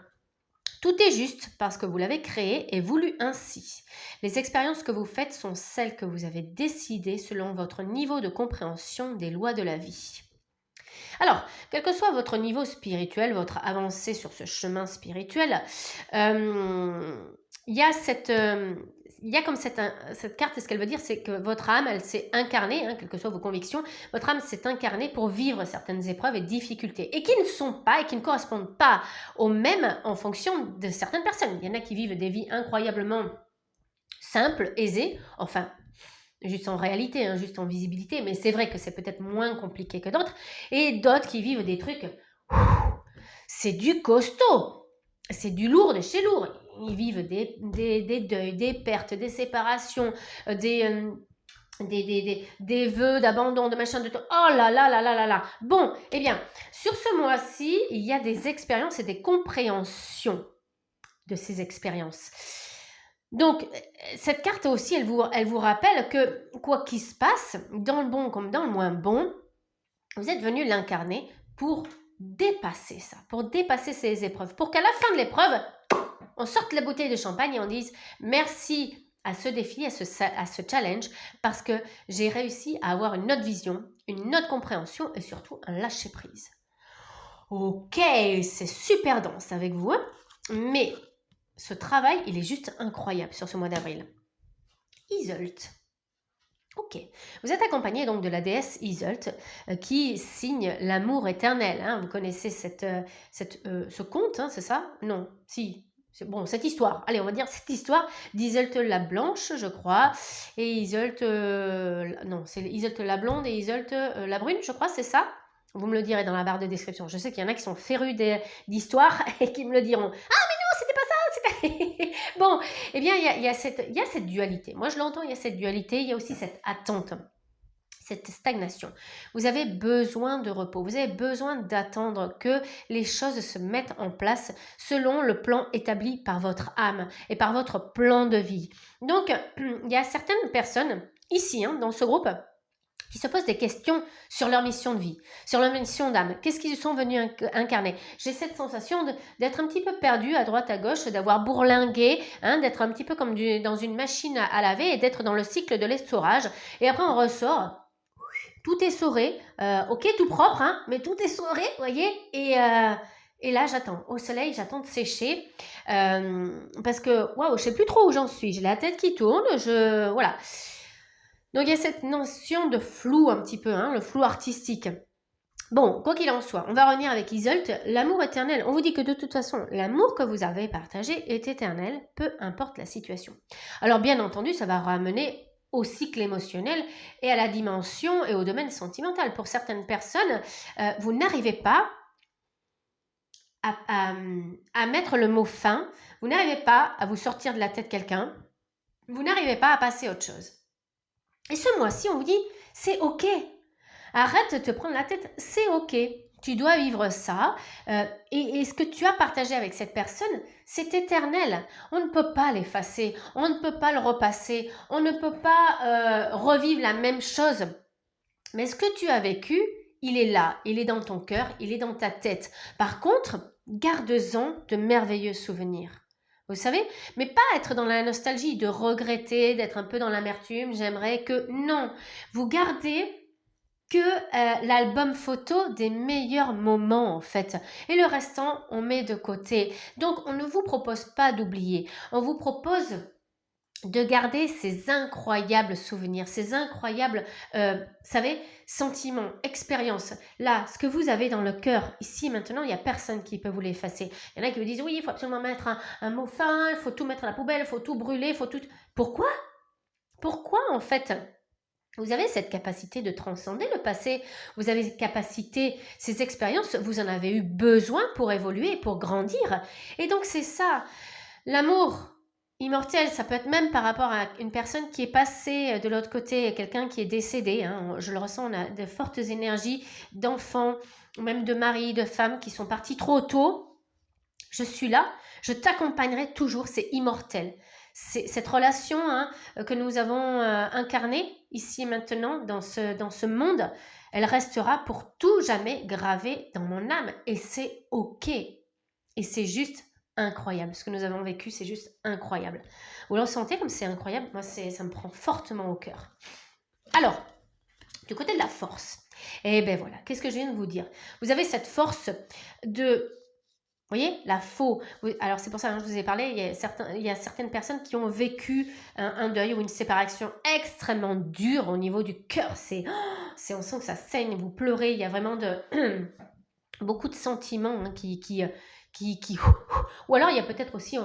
Tout est juste parce que vous l'avez créé et voulu ainsi. Les expériences que vous faites sont celles que vous avez décidées selon votre niveau de compréhension des lois de la vie. Alors, quel que soit votre niveau spirituel, votre avancée sur ce chemin spirituel, il y a comme cette carte, ce qu'elle veut dire, c'est que votre âme, elle s'est incarnée, hein, quelles que soient vos convictions, votre âme s'est incarnée pour vivre certaines épreuves et difficultés, et qui ne sont pas, et qui ne correspondent pas aux mêmes en fonction de certaines personnes. Il y en a qui vivent des vies incroyablement simples, aisées, enfin, juste en réalité, hein, juste en visibilité, mais c'est vrai que c'est peut-être moins compliqué que d'autres, et d'autres qui vivent des trucs, c'est du costaud, c'est du lourd de chez lourd. Ils vivent des deuils, des pertes, des séparations, des vœux d'abandon, de machin, de tout. Oh là là là là là là. Bon, eh bien, sur ce mois-ci, il y a des expériences et des compréhensions de ces expériences. Donc, cette carte aussi, elle vous rappelle que quoi qu'il se passe, dans le bon comme dans le moins bon, vous êtes venu l'incarner pour dépasser ça, pour dépasser ces épreuves, pour qu'à la fin de l'épreuve, on sorte la bouteille de champagne et on dise merci à ce défi, à ce challenge, parce que j'ai réussi à avoir une autre vision, une autre compréhension et surtout un lâcher-prise. Ok, c'est super dense avec vous, hein, mais ce travail, il est juste incroyable sur ce mois d'avril. Iseult. Ok, vous êtes accompagné donc de la déesse Iseult qui signe l'amour éternel. Hein. Vous connaissez ce conte, hein, c'est ça? Non, si. Bon, cette histoire, allez, on va dire cette histoire d'Iseult la Blanche, je crois, et Iseult, non, c'est Iseult la Blonde et Iseult la Brune, je crois, c'est ça? Vous me le direz dans la barre de description. Je sais qu'il y en a qui sont férus d'histoire et qui me le diront. Bon, eh bien, il y a cette dualité. Moi, je l'entends, il y a cette dualité. Il y a aussi cette attente, cette stagnation. Vous avez besoin de repos. Vous avez besoin d'attendre que les choses se mettent en place selon le plan établi par votre âme et par votre plan de vie. Donc, il y a certaines personnes ici, hein, dans ce groupe, qui se posent des questions sur leur mission de vie, sur leur mission d'âme. Qu'est-ce qu'ils sont venus incarner? J'ai cette sensation d'être un petit peu perdu à droite, à gauche, d'avoir bourlingué, hein, d'être un petit peu comme dans une machine à laver et d'être dans le cycle de l'essorage. Et après, on ressort, tout est essoré, ok, tout propre, hein, mais tout est essoré, vous voyez, et là, j'attends. Au soleil, j'attends de sécher. Parce que, waouh, je sais plus trop où j'en suis. J'ai la tête qui tourne, voilà. Donc, il y a cette notion de flou un petit peu, hein, le flou artistique. Bon, quoi qu'il en soit, on va revenir avec Iseult, l'amour éternel. On vous dit que de toute façon, l'amour que vous avez partagé est éternel, peu importe la situation. Alors, bien entendu, ça va ramener au cycle émotionnel et à la dimension et au domaine sentimental. Pour certaines personnes, vous n'arrivez pas à mettre le mot fin, vous n'arrivez pas à vous sortir de la tête quelqu'un, vous n'arrivez pas à passer à autre chose. Et ce mois-ci, on vous dit, c'est ok. Arrête de te prendre la tête, c'est ok. Tu dois vivre ça. Et ce que tu as partagé avec cette personne, c'est éternel. On ne peut pas l'effacer. On ne peut pas le repasser. On ne peut pas revivre la même chose. Mais ce que tu as vécu, il est là. Il est dans ton cœur. Il est dans ta tête. Par contre, garde-en de merveilleux souvenirs. vous savez, mais pas être dans la nostalgie, de regretter, d'être un peu dans l'amertume, j'aimerais que, non, vous gardez que l'album photo des meilleurs moments en fait. Et le restant, on met de côté. Donc, on ne vous propose pas d'oublier. On vous propose de garder ces incroyables souvenirs, ces incroyables, savez, sentiments, expériences. Là, ce que vous avez dans le cœur, ici, maintenant, il n'y a personne qui peut vous l'effacer. Il y en a qui vous disent, oui, il faut absolument mettre un mot fin, il faut tout mettre à la poubelle, il faut tout brûler, il faut tout... Pourquoi? Pourquoi, en fait? Vous avez cette capacité de transcender le passé, vous avez cette capacité, ces expériences, vous en avez eu besoin pour évoluer, pour grandir. Et donc c'est ça, l'amour immortel, ça peut être même par rapport à une personne qui est passée de l'autre côté, quelqu'un qui est décédé, hein, je le ressens, on a de fortes énergies d'enfants, même de maris, de femmes qui sont partis trop tôt. Je suis là, je t'accompagnerai toujours, c'est immortel. C'est cette relation hein, que nous avons incarnée ici et maintenant dans ce monde, elle restera pour tout jamais gravée dans mon âme et c'est ok. Et c'est juste incroyable. Ce que nous avons vécu, c'est juste incroyable. Vous le sentez comme c'est incroyable? Moi, ça me prend fortement au cœur. Alors, du côté de la force, eh bien voilà, qu'est-ce que je viens de vous dire? Vous avez cette force de... Vous voyez, la faux. Alors c'est pour ça que je vous ai parlé, il y a certaines personnes qui ont vécu un deuil ou une séparation extrêmement dure au niveau du cœur. On sent que ça saigne, vous pleurez, il y a vraiment beaucoup de sentiments hein, Ou alors il y a peut-être aussi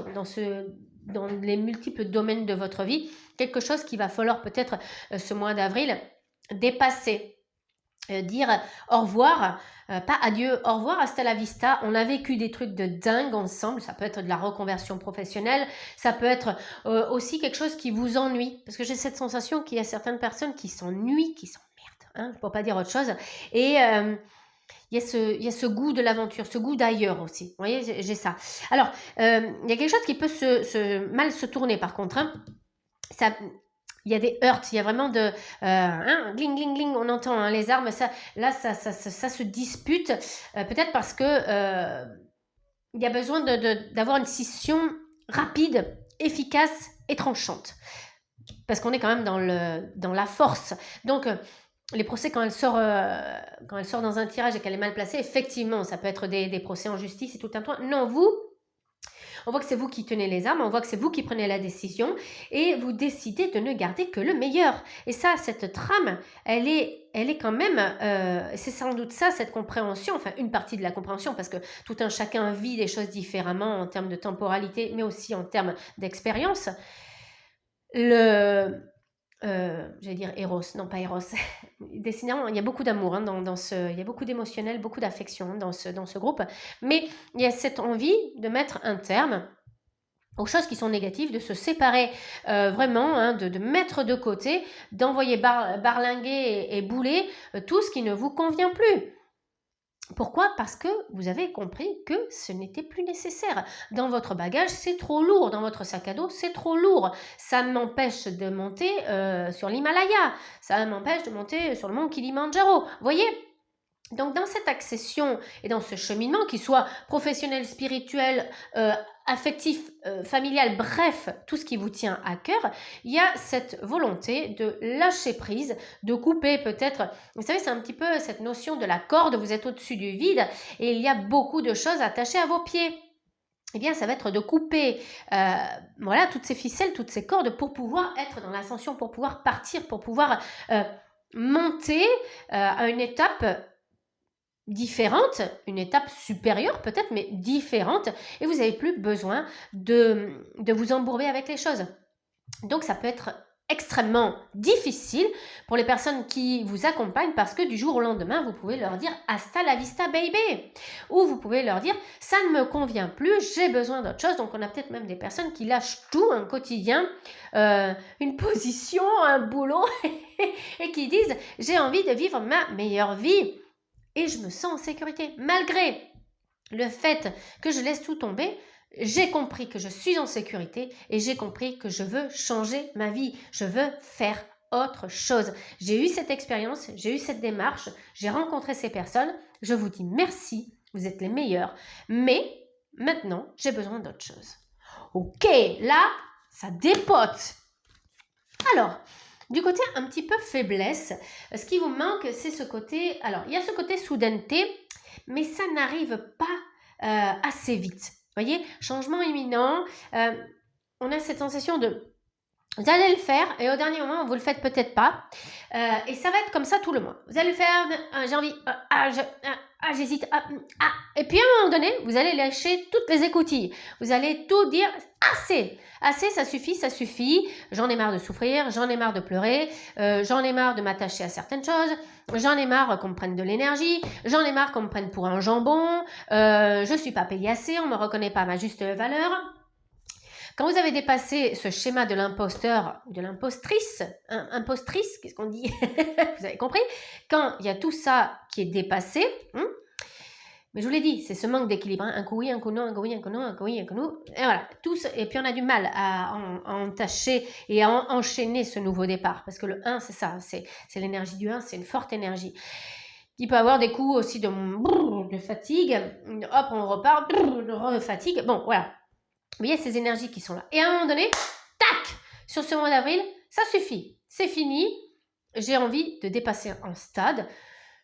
dans les multiples domaines de votre vie, quelque chose qu'il va falloir peut-être ce mois d'avril dépasser. Dire au revoir, pas adieu, au revoir, hasta la vista. On a vécu des trucs de dingue ensemble. Ça peut être de la reconversion professionnelle, ça peut être aussi quelque chose qui vous ennuie. Parce que j'ai cette sensation qu'il y a certaines personnes qui s'ennuient, qui s'emmerdent, hein, pour pas dire autre chose. Et il y a ce goût de l'aventure, ce goût d'ailleurs aussi. Vous voyez, j'ai ça. Alors, il y a quelque chose qui peut mal se tourner par contre. Hein. Il y a des heurts, il y a vraiment gling, gling, gling, on entend hein, les armes, ça se dispute, peut-être parce que il y a besoin d'avoir une scission rapide, efficace et tranchante. Parce qu'on est quand même dans la force. Donc, les procès, quand elle sort dans un tirage et qu'elle est mal placée, effectivement, ça peut être des procès en justice et tout un temps. Non, on voit que c'est vous qui tenez les armes, on voit que c'est vous qui prenez la décision et vous décidez de ne garder que le meilleur. Et ça, cette trame, elle est quand même, c'est sans doute ça, cette compréhension, enfin une partie de la compréhension, parce que tout un chacun vit des choses différemment en termes de temporalité, mais aussi en termes d'expérience. J'allais dire Eros, non pas Eros. Décidément, il y a beaucoup d'amour hein, il y a beaucoup d'émotionnel, beaucoup d'affection dans ce groupe, mais il y a cette envie de mettre un terme aux choses qui sont négatives, de se séparer vraiment, hein, de mettre de côté, d'envoyer barlinguer et bouler tout ce qui ne vous convient plus. Pourquoi? Parce que vous avez compris que ce n'était plus nécessaire. Dans votre bagage, c'est trop lourd. Dans votre sac à dos, c'est trop lourd. Ça m'empêche de monter sur l'Himalaya. Ça m'empêche de monter sur le mont Kilimandjaro. Vous voyez? Donc, dans cette accession et dans ce cheminement, qu'il soit professionnel, spirituel, affectif, familial, bref, tout ce qui vous tient à cœur, il y a cette volonté de lâcher prise, de couper peut-être, vous savez, c'est un petit peu cette notion de la corde, vous êtes au-dessus du vide et il y a beaucoup de choses attachées à vos pieds. Eh bien, ça va être de couper voilà, toutes ces ficelles, toutes ces cordes pour pouvoir être dans l'ascension, pour pouvoir partir, pour pouvoir monter à une étape différente, une étape supérieure peut-être, mais différente, et vous n'avez plus besoin de vous embourber avec les choses. Donc ça peut être extrêmement difficile pour les personnes qui vous accompagnent parce que du jour au lendemain, vous pouvez leur dire « hasta la vista baby » ou vous pouvez leur dire « ça ne me convient plus, j'ai besoin d'autre chose ». Donc on a peut-être même des personnes qui lâchent tout, un quotidien, une position, un boulot et qui disent « j'ai envie de vivre ma meilleure vie ». Et je me sens en sécurité. Malgré le fait que je laisse tout tomber, j'ai compris que je suis en sécurité et j'ai compris que je veux changer ma vie. Je veux faire autre chose. J'ai eu cette expérience, j'ai eu cette démarche, j'ai rencontré ces personnes. Je vous dis merci, vous êtes les meilleurs. Mais maintenant, j'ai besoin d'autre chose. Ok, là, ça dépote. Alors, du côté un petit peu faiblesse, ce qui vous manque, c'est ce côté... Alors, il y a ce côté soudaineté, mais ça n'arrive pas assez vite. Vous voyez, changement imminent, on a cette sensation de... Vous allez le faire et au dernier moment, vous le faites peut-être pas. Et ça va être comme ça tout le mois. Vous allez le faire, j'ai envie, j'hésite, et puis à un moment donné, vous allez lâcher toutes les écoutilles. Vous allez tout dire, assez, ça suffit. J'en ai marre de souffrir, j'en ai marre de pleurer, j'en ai marre de m'attacher à certaines choses, j'en ai marre qu'on me prenne de l'énergie, j'en ai marre qu'on me prenne pour un jambon, je suis pas payée assez, on me reconnaît pas à ma juste valeur. Quand vous avez dépassé ce schéma de l'imposteur ou de l'impostrice, impostrice, qu'est-ce qu'on dit? Vous avez compris? Quand il y a tout ça qui est dépassé, mais je vous l'ai dit, c'est ce manque d'équilibre. Un coup oui, un coup non, un coup oui, un coup non, un coup oui, un coup non. Et voilà, et puis on a du mal à entacher et à enchaîner ce nouveau départ. Parce que le 1, c'est ça, c'est l'énergie du 1, c'est une forte énergie. Il peut avoir des coups aussi de fatigue. Hop, on repart, de fatigue. Bon, voilà. Vous voyez ces énergies qui sont là. Et à un moment donné, tac, sur ce mois d'avril, ça suffit. C'est fini. J'ai envie de dépasser un stade.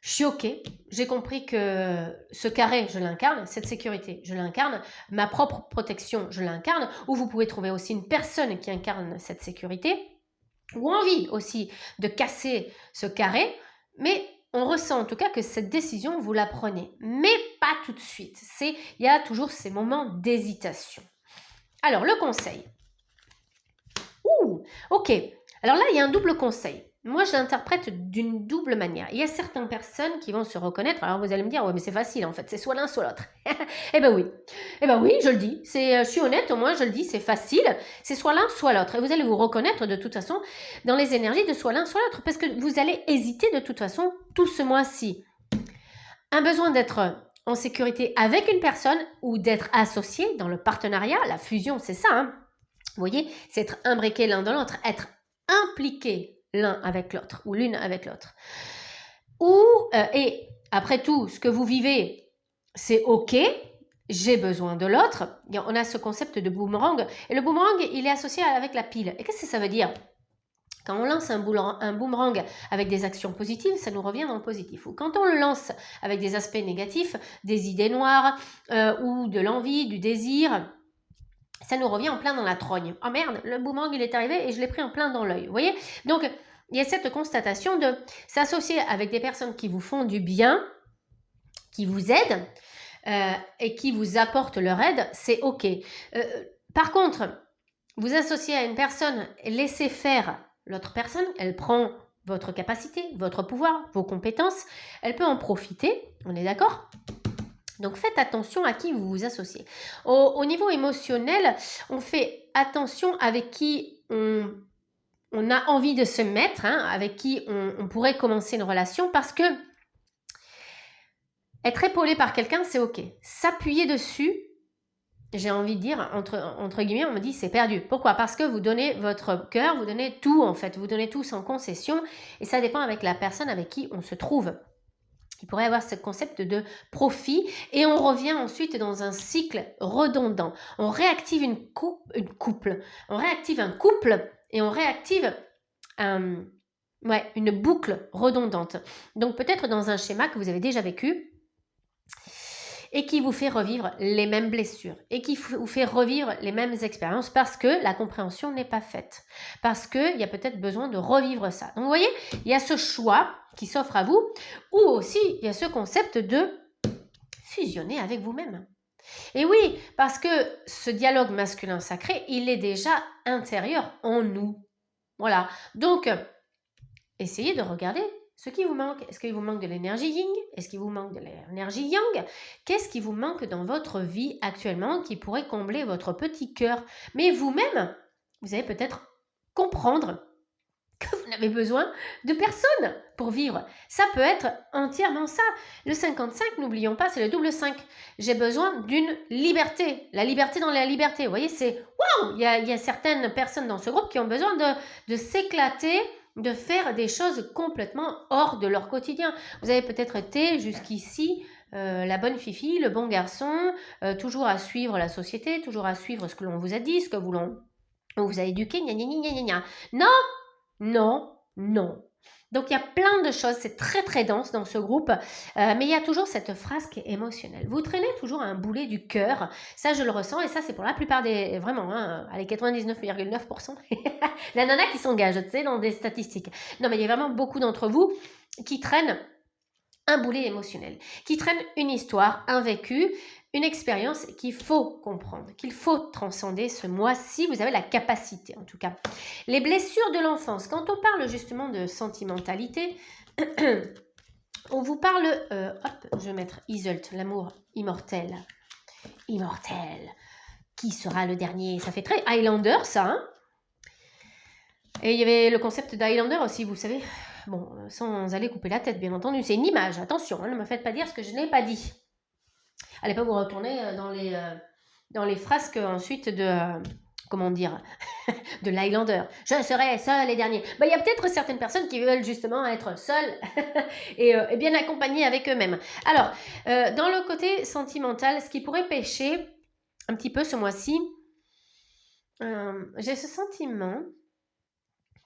Je suis OK. J'ai compris que ce carré, je l'incarne. Cette sécurité, je l'incarne. Ma propre protection, je l'incarne. Ou vous pouvez trouver aussi une personne qui incarne cette sécurité. Ou envie aussi de casser ce carré. Mais on ressent en tout cas que cette décision, vous la prenez. Mais pas tout de suite. Il y a toujours ces moments d'hésitation. Alors, le conseil. Ok. Alors là, il y a un double conseil. Moi, je l'interprète d'une double manière. Il y a certaines personnes qui vont se reconnaître. Alors, vous allez me dire, ouais, mais c'est facile, en fait. C'est soit l'un, soit l'autre. Eh ben oui. Je le dis. Je suis honnête, au moins, je le dis, c'est facile. C'est soit l'un, soit l'autre. Et vous allez vous reconnaître, de toute façon, dans les énergies de soit l'un, soit l'autre. Parce que vous allez hésiter, de toute façon, tout ce mois-ci. Un besoin d'être en sécurité avec une personne ou d'être associé dans le partenariat, la fusion, c'est ça. Vous voyez, c'est être imbriqué l'un dans l'autre, être impliqué l'un avec l'autre ou l'une avec l'autre. Et après tout, ce que vous vivez, c'est OK, j'ai besoin de l'autre. On a ce concept de boomerang. Et le boomerang, il est associé avec la pile. Et qu'est-ce que ça veut dire ? Quand on lance un boomerang avec des actions positives, ça nous revient dans le positif. Ou quand on le lance avec des aspects négatifs, des idées noires ou de l'envie, du désir, ça nous revient en plein dans la trogne. Oh merde, le boomerang il est arrivé et je l'ai pris en plein dans l'œil. Vous voyez ? Donc, il y a cette constatation de s'associer avec des personnes qui vous font du bien, qui vous aident et qui vous apportent leur aide, c'est OK. Par contre, vous associez à une personne et laissez faire l'autre personne, elle prend votre capacité, votre pouvoir, vos compétences, elle peut en profiter, on est d'accord ? Donc faites attention à qui vous vous associez. Au niveau émotionnel, on fait attention avec qui on a envie de se mettre, avec qui on pourrait commencer une relation, parce que être épaulé par quelqu'un, c'est OK. S'appuyer dessus, j'ai envie de dire, entre guillemets, on me dit c'est perdu. Pourquoi ? Parce que vous donnez votre cœur, vous donnez tout en fait, vous donnez tout sans concession et ça dépend avec la personne avec qui on se trouve. Il pourrait y avoir ce concept de profit et on revient ensuite dans un cycle redondant. On réactive une couple, on réactive un couple et on réactive une boucle redondante. Donc peut-être dans un schéma que vous avez déjà vécu, et qui vous fait revivre les mêmes blessures et qui vous fait revivre les mêmes expériences parce que la compréhension n'est pas faite, parce qu'il y a peut-être besoin de revivre ça. Donc vous voyez, il y a ce choix qui s'offre à vous, ou aussi il y a ce concept de fusionner avec vous-même. Et oui, parce que ce dialogue masculin sacré, il est déjà intérieur en nous. Voilà, donc essayez de regarder ce qui vous manque. Est-ce qu'il vous manque de l'énergie yin ? Est-ce qu'il vous manque de l'énergie yang ? Qu'est-ce qui vous manque dans votre vie actuellement qui pourrait combler votre petit cœur ? Mais vous-même, vous allez peut-être comprendre que vous n'avez besoin de personne pour vivre. Ça peut être entièrement ça. Le 55, n'oublions pas, c'est le double 5. J'ai besoin d'une liberté. La liberté dans la liberté. Vous voyez, c'est waouh ! Il y a certaines personnes dans ce groupe qui ont besoin de s'éclater, de faire des choses complètement hors de leur quotidien. Vous avez peut-être été jusqu'ici la bonne fifi, le bon garçon, toujours à suivre la société, toujours à suivre ce que l'on vous a dit, ce que on vous a éduqué, gna gna gna gna gna. Non, non, non. Donc il y a plein de choses, c'est très très dense dans ce groupe, mais il y a toujours cette phrase qui est émotionnelle. Vous traînez toujours un boulet du cœur, ça je le ressens, et ça c'est pour la plupart des, vraiment, hein, allez 99,9%, la nana qui s'engage, tu sais, dans des statistiques. Non mais il y a vraiment beaucoup d'entre vous qui traînent un boulet émotionnel, qui traînent une histoire, un vécu, une expérience qu'il faut comprendre, qu'il faut transcender ce mois-ci. Vous avez la capacité, en tout cas. Les blessures de l'enfance. Quand on parle justement de sentimentalité, on vous parle... hop, je vais mettre Iseult, l'amour immortel. Immortel. Qui sera le dernier? Ça fait très Highlander, ça, hein? Et il y avait le concept d'Highlander aussi, vous savez. Bon, sans aller couper la tête, bien entendu. C'est une image, attention, hein, ne me faites pas dire ce que je n'ai pas dit. Allez pas vous retourner dans les frasques ensuite de... comment dire, de l'Highlander. Je serai seul et dernier. Il y a peut-être certaines personnes qui veulent justement être seules et bien accompagnées avec eux-mêmes. Alors, dans le côté sentimental, ce qui pourrait pêcher un petit peu ce mois-ci, j'ai ce sentiment...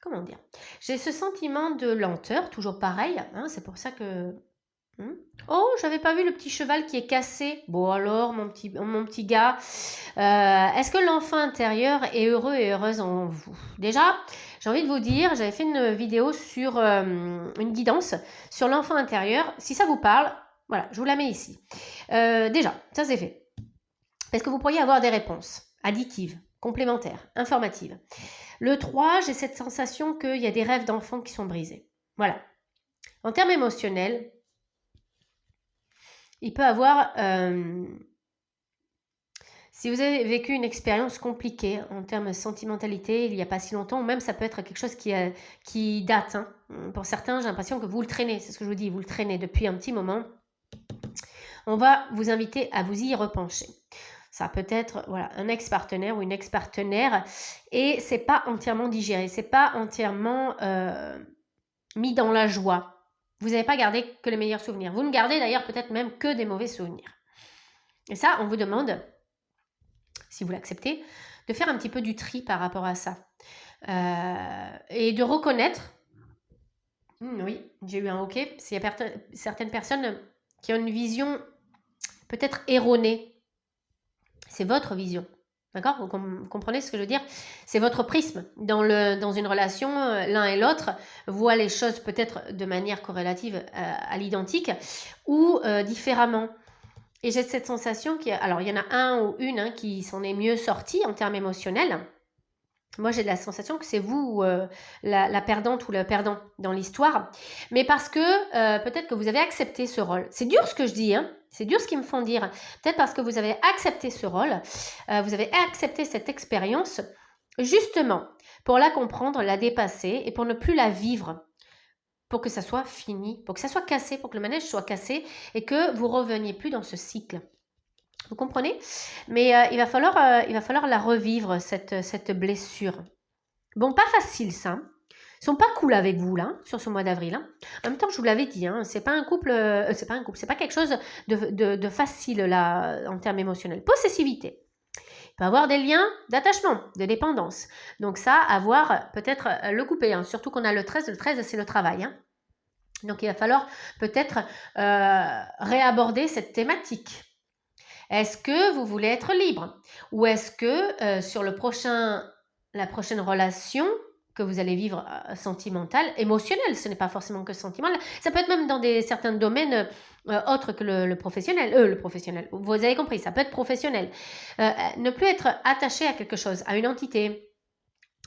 Comment dire? J'ai ce sentiment de lenteur, toujours pareil. Hein, c'est pour ça que... Oh, j'avais pas vu le petit cheval qui est cassé. Bon alors, mon petit gars, est-ce que l'enfant intérieur est heureux et heureuse en vous? Déjà, j'ai envie de vous dire, j'avais fait une vidéo sur une guidance sur l'enfant intérieur. Si ça vous parle, voilà, je vous la mets ici. Déjà, ça c'est fait. Parce que vous pourriez avoir des réponses additives, complémentaires, informatives. Le 3, j'ai cette sensation qu'il y a des rêves d'enfants qui sont brisés. Voilà. En termes émotionnels, il peut avoir, si vous avez vécu une expérience compliquée en termes de sentimentalité il n'y a pas si longtemps, ou même ça peut être quelque chose qui date. Hein. Pour certains, j'ai l'impression que vous le traînez, c'est ce que je vous dis, vous le traînez depuis un petit moment. On va vous inviter à vous y repencher. Ça peut être voilà, un ex-partenaire ou une ex-partenaire et c'est pas entièrement digéré, c'est pas entièrement mis dans la joie. Vous n'avez pas gardé que les meilleurs souvenirs. Vous ne gardez d'ailleurs peut-être même que des mauvais souvenirs. Et ça, on vous demande, si vous l'acceptez, de faire un petit peu du tri par rapport à ça. Et de reconnaître, oui, j'ai eu un OK, s'il y a certaines personnes qui ont une vision peut-être erronée. C'est votre vision. D'accord? Vous comprenez ce que je veux dire? C'est votre prisme. Dans une relation, l'un et l'autre voient les choses peut-être de manière corrélative à l'identique ou différemment. Et j'ai cette sensation alors il y en a un ou une hein, qui s'en est mieux sorti en termes émotionnels. Moi, j'ai la sensation que c'est vous la perdante ou le perdant dans l'histoire. Mais parce que peut-être que vous avez accepté ce rôle. C'est dur ce que je dis, hein. C'est dur ce qu'ils me font dire. Peut-être parce que vous avez accepté ce rôle, vous avez accepté cette expérience, justement, pour la comprendre, la dépasser et pour ne plus la vivre. Pour que ça soit fini, pour que ça soit cassé, pour que le manège soit cassé et que vous reveniez plus dans ce cycle. Vous comprenez? Mais il va falloir la revivre, cette blessure. Bon, pas facile ça. Ils sont pas cool avec vous là, sur ce mois d'avril. Hein. En même temps, je vous l'avais dit, hein, c'est pas un couple, c'est pas quelque chose de facile là, en termes émotionnels. Possessivité. Il peut y avoir des liens d'attachement, de dépendance. Donc ça, avoir peut-être le couper. Hein. Surtout qu'on a le 13 c'est le travail. Hein. Donc il va falloir peut-être réaborder cette thématique. Est-ce que vous voulez être libre? Ou est-ce que sur la prochaine relation que vous allez vivre sentimentale, émotionnelle, ce n'est pas forcément que sentimental, ça peut être même dans certains domaines autres que le professionnel. Vous avez compris, ça peut être professionnel. Ne plus être attaché à quelque chose, à une entité.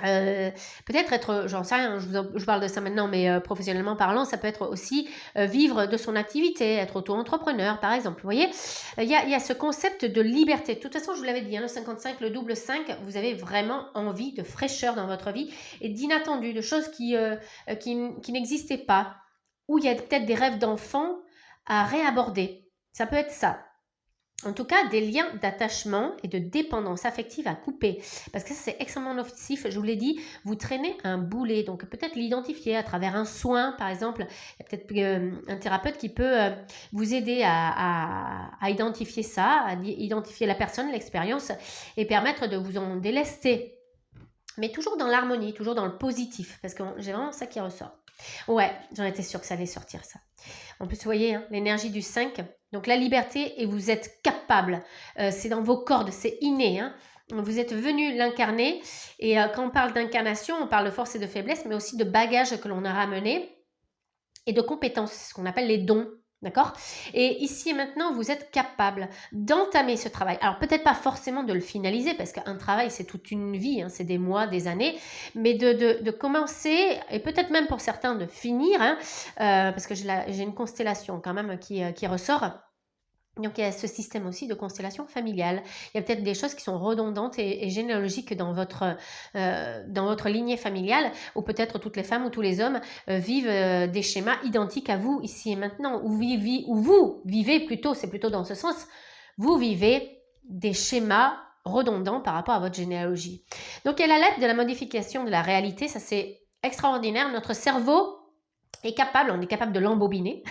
Peut-être être, j'en sais rien, je parle de ça maintenant, mais professionnellement parlant, ça peut être aussi vivre de son activité, être auto-entrepreneur par exemple. Vous voyez, il y a ce concept de liberté. De toute façon, je vous l'avais dit, hein, le 55, le double 5, vous avez vraiment envie de fraîcheur dans votre vie et d'inattendu, de choses qui n'existaient pas, où il y a peut-être des rêves d'enfants à réaborder. Ça peut être ça. En tout cas, des liens d'attachement et de dépendance affective à couper. Parce que ça, c'est extrêmement nocif. Je vous l'ai dit, vous traînez un boulet. Donc, peut-être l'identifier à travers un soin, par exemple. Il y a peut-être un thérapeute qui peut vous aider à identifier ça, à identifier la personne, l'expérience, et permettre de vous en délester. Mais toujours dans l'harmonie, toujours dans le positif. Parce que j'ai vraiment ça qui ressort. Ouais, j'en étais sûre que ça allait sortir, ça. En plus, vous voyez, hein, l'énergie du 5. Donc, la liberté, et vous êtes capable. C'est dans vos cordes, c'est inné. Hein. Vous êtes venu l'incarner. Et quand on parle d'incarnation, on parle de force et de faiblesse, mais aussi de bagages que l'on a ramenés et de compétences, ce qu'on appelle les dons. D'accord? Et ici et maintenant, vous êtes capable d'entamer ce travail. Alors, peut-être pas forcément de le finaliser, parce qu'un travail, c'est toute une vie, hein, c'est des mois, des années, mais de commencer, et peut-être même pour certains de finir, hein, parce que j'ai une constellation quand même qui ressort. Donc, il y a ce système aussi de constellation familiale. Il y a peut-être des choses qui sont redondantes et généalogiques dans votre lignée familiale, ou peut-être toutes les femmes ou tous les hommes vivent des schémas identiques à vous ici et maintenant, ou vous vivez plutôt, c'est plutôt dans ce sens, vous vivez des schémas redondants par rapport à votre généalogie. Donc, il y a la lettre de la modification de la réalité, ça c'est extraordinaire. Notre cerveau on est capable de l'embobiner.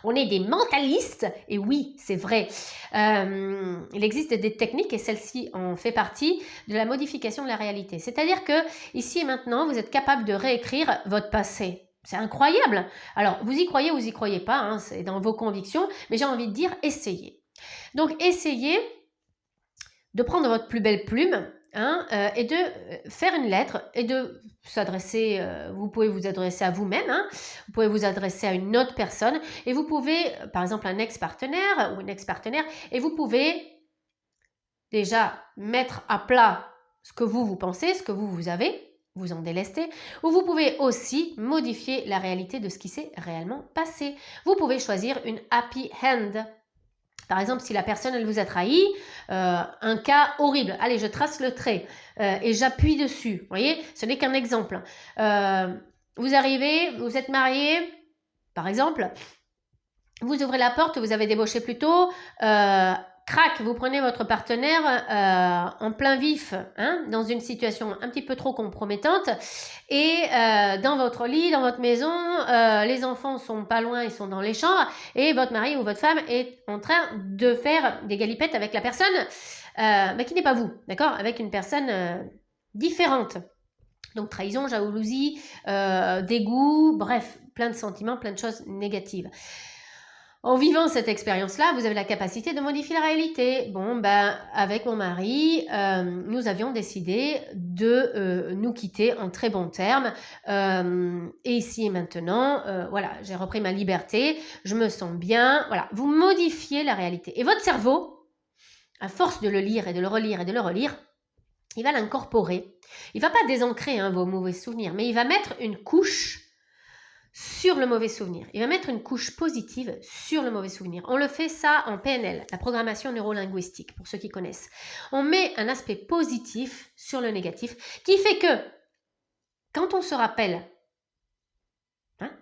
On est des mentalistes, et oui, c'est vrai. Il existe des techniques, et celle-ci en fait partie, de la modification de la réalité. C'est-à-dire que, ici et maintenant, vous êtes capable de réécrire votre passé. C'est incroyable. Alors, vous y croyez pas, hein, c'est dans vos convictions, mais j'ai envie de dire, essayez. Donc, essayez de prendre votre plus belle plume, hein, et de faire une lettre et de s'adresser, vous pouvez vous adresser à vous-même, hein, vous pouvez vous adresser à une autre personne, et vous pouvez, par exemple, un ex-partenaire ou une ex-partenaire, et vous pouvez déjà mettre à plat ce que vous pensez, ce que vous avez, vous en délester, ou vous pouvez aussi modifier la réalité de ce qui s'est réellement passé. Vous pouvez choisir une happy end. Par exemple, si la personne, elle vous a trahi, un cas horrible. Allez, je trace le trait et j'appuie dessus. Vous voyez, ce n'est qu'un exemple. Vous arrivez, vous êtes marié, par exemple, vous ouvrez la porte, vous avez débauché plus tôt, crac, vous prenez votre partenaire en plein vif, hein, dans une situation un petit peu trop compromettante, et dans votre lit, dans votre maison, les enfants sont pas loin, ils sont dans les chambres, et votre mari ou votre femme est en train de faire des galipettes avec la personne mais qui n'est pas vous, d'accord, avec une personne différente. Donc trahison, jalousie, dégoût, bref, plein de sentiments, plein de choses négatives. En vivant cette expérience-là, vous avez la capacité de modifier la réalité. Bon, ben, avec mon mari, nous avions décidé de nous quitter en très bons termes. Et ici et maintenant, voilà, j'ai repris ma liberté, je me sens bien. Voilà, vous modifiez la réalité. Et votre cerveau, à force de le lire et de le relire et de le relire, il va l'incorporer. Il ne va pas désancrer vos mauvais souvenirs, mais il va mettre une couche sur le mauvais souvenir. Il va mettre une couche positive sur le mauvais souvenir. On le fait ça en PNL, la programmation neurolinguistique, pour ceux qui connaissent. On met un aspect positif sur le négatif, qui fait que, quand on se rappelle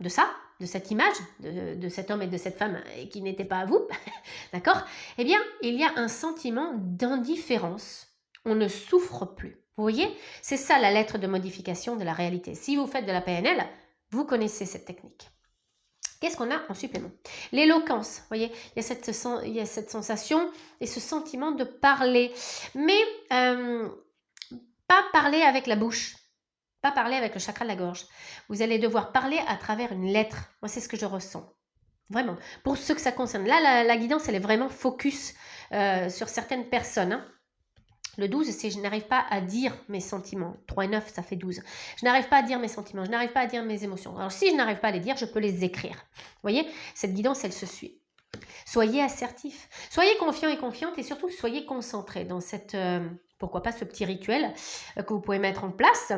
de ça, de cette image, de cet homme et de cette femme qui n'étaient pas à vous, d'accord, eh bien, il y a un sentiment d'indifférence. On ne souffre plus. Vous voyez, c'est ça la lettre de modification de la réalité. Si vous faites de la PNL, vous connaissez cette technique. Qu'est-ce qu'on a en supplément? L'éloquence, vous voyez, il y a cette sensation et ce sentiment de parler. Mais pas parler avec la bouche, pas parler avec le chakra de la gorge. Vous allez devoir parler à travers une lettre. Moi, c'est ce que je ressens. Vraiment. Pour ceux que ça concerne. Là, la guidance, elle est vraiment focus sur certaines personnes. Hein. Le 12, c'est je n'arrive pas à dire mes sentiments. 3 et 9, ça fait 12. Je n'arrive pas à dire mes sentiments, je n'arrive pas à dire mes émotions. Alors, si je n'arrive pas à les dire, je peux les écrire. Vous voyez, cette guidance, elle se suit. Soyez assertif, soyez confiant et confiante, et surtout, soyez concentré dans cette, pourquoi pas ce petit rituel que vous pouvez mettre en place.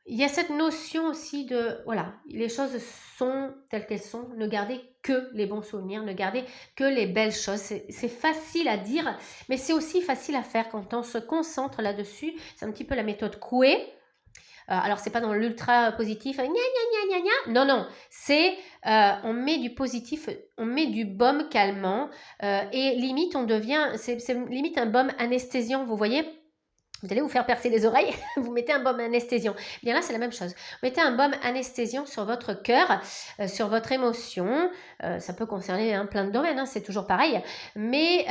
Il y a cette notion aussi de, voilà, les choses sont telles qu'elles sont, ne gardez que les bons souvenirs, ne gardez que les belles choses. C'est facile à dire, mais c'est aussi facile à faire quand on se concentre là-dessus. C'est un petit peu la méthode Coué. Alors, c'est pas dans l'ultra positif, gna, gna, gna, gna, gna. Non, non, c'est on met du positif, on met du baume calmant et limite, on devient, c'est limite un baume anesthésiant, vous voyez? Vous allez vous faire percer les oreilles, vous mettez un baume anesthésiant. Bien là, c'est la même chose. Vous mettez un baume anesthésiant sur votre cœur, sur votre émotion. Ça peut concerner plein de domaines, hein, c'est toujours pareil. Mais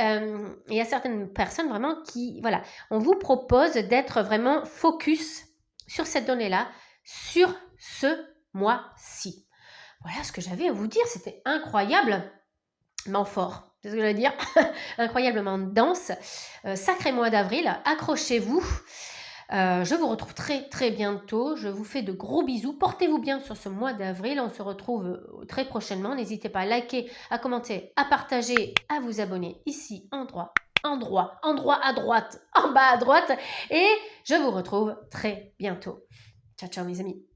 il y a certaines personnes vraiment qui, voilà, on vous propose d'être vraiment focus sur cette donnée-là, sur ce mois-ci. Voilà ce que j'avais à vous dire. C'était incroyablement fort. C'est ce que je veux dire. Incroyablement dense. Sacré mois d'avril. Accrochez-vous. Je vous retrouve très très bientôt. Je vous fais de gros bisous. Portez-vous bien sur ce mois d'avril. On se retrouve très prochainement. N'hésitez pas à liker, à commenter, à partager, à vous abonner ici en droit à droite, en bas à droite. Et je vous retrouve très bientôt. Ciao ciao mes amis.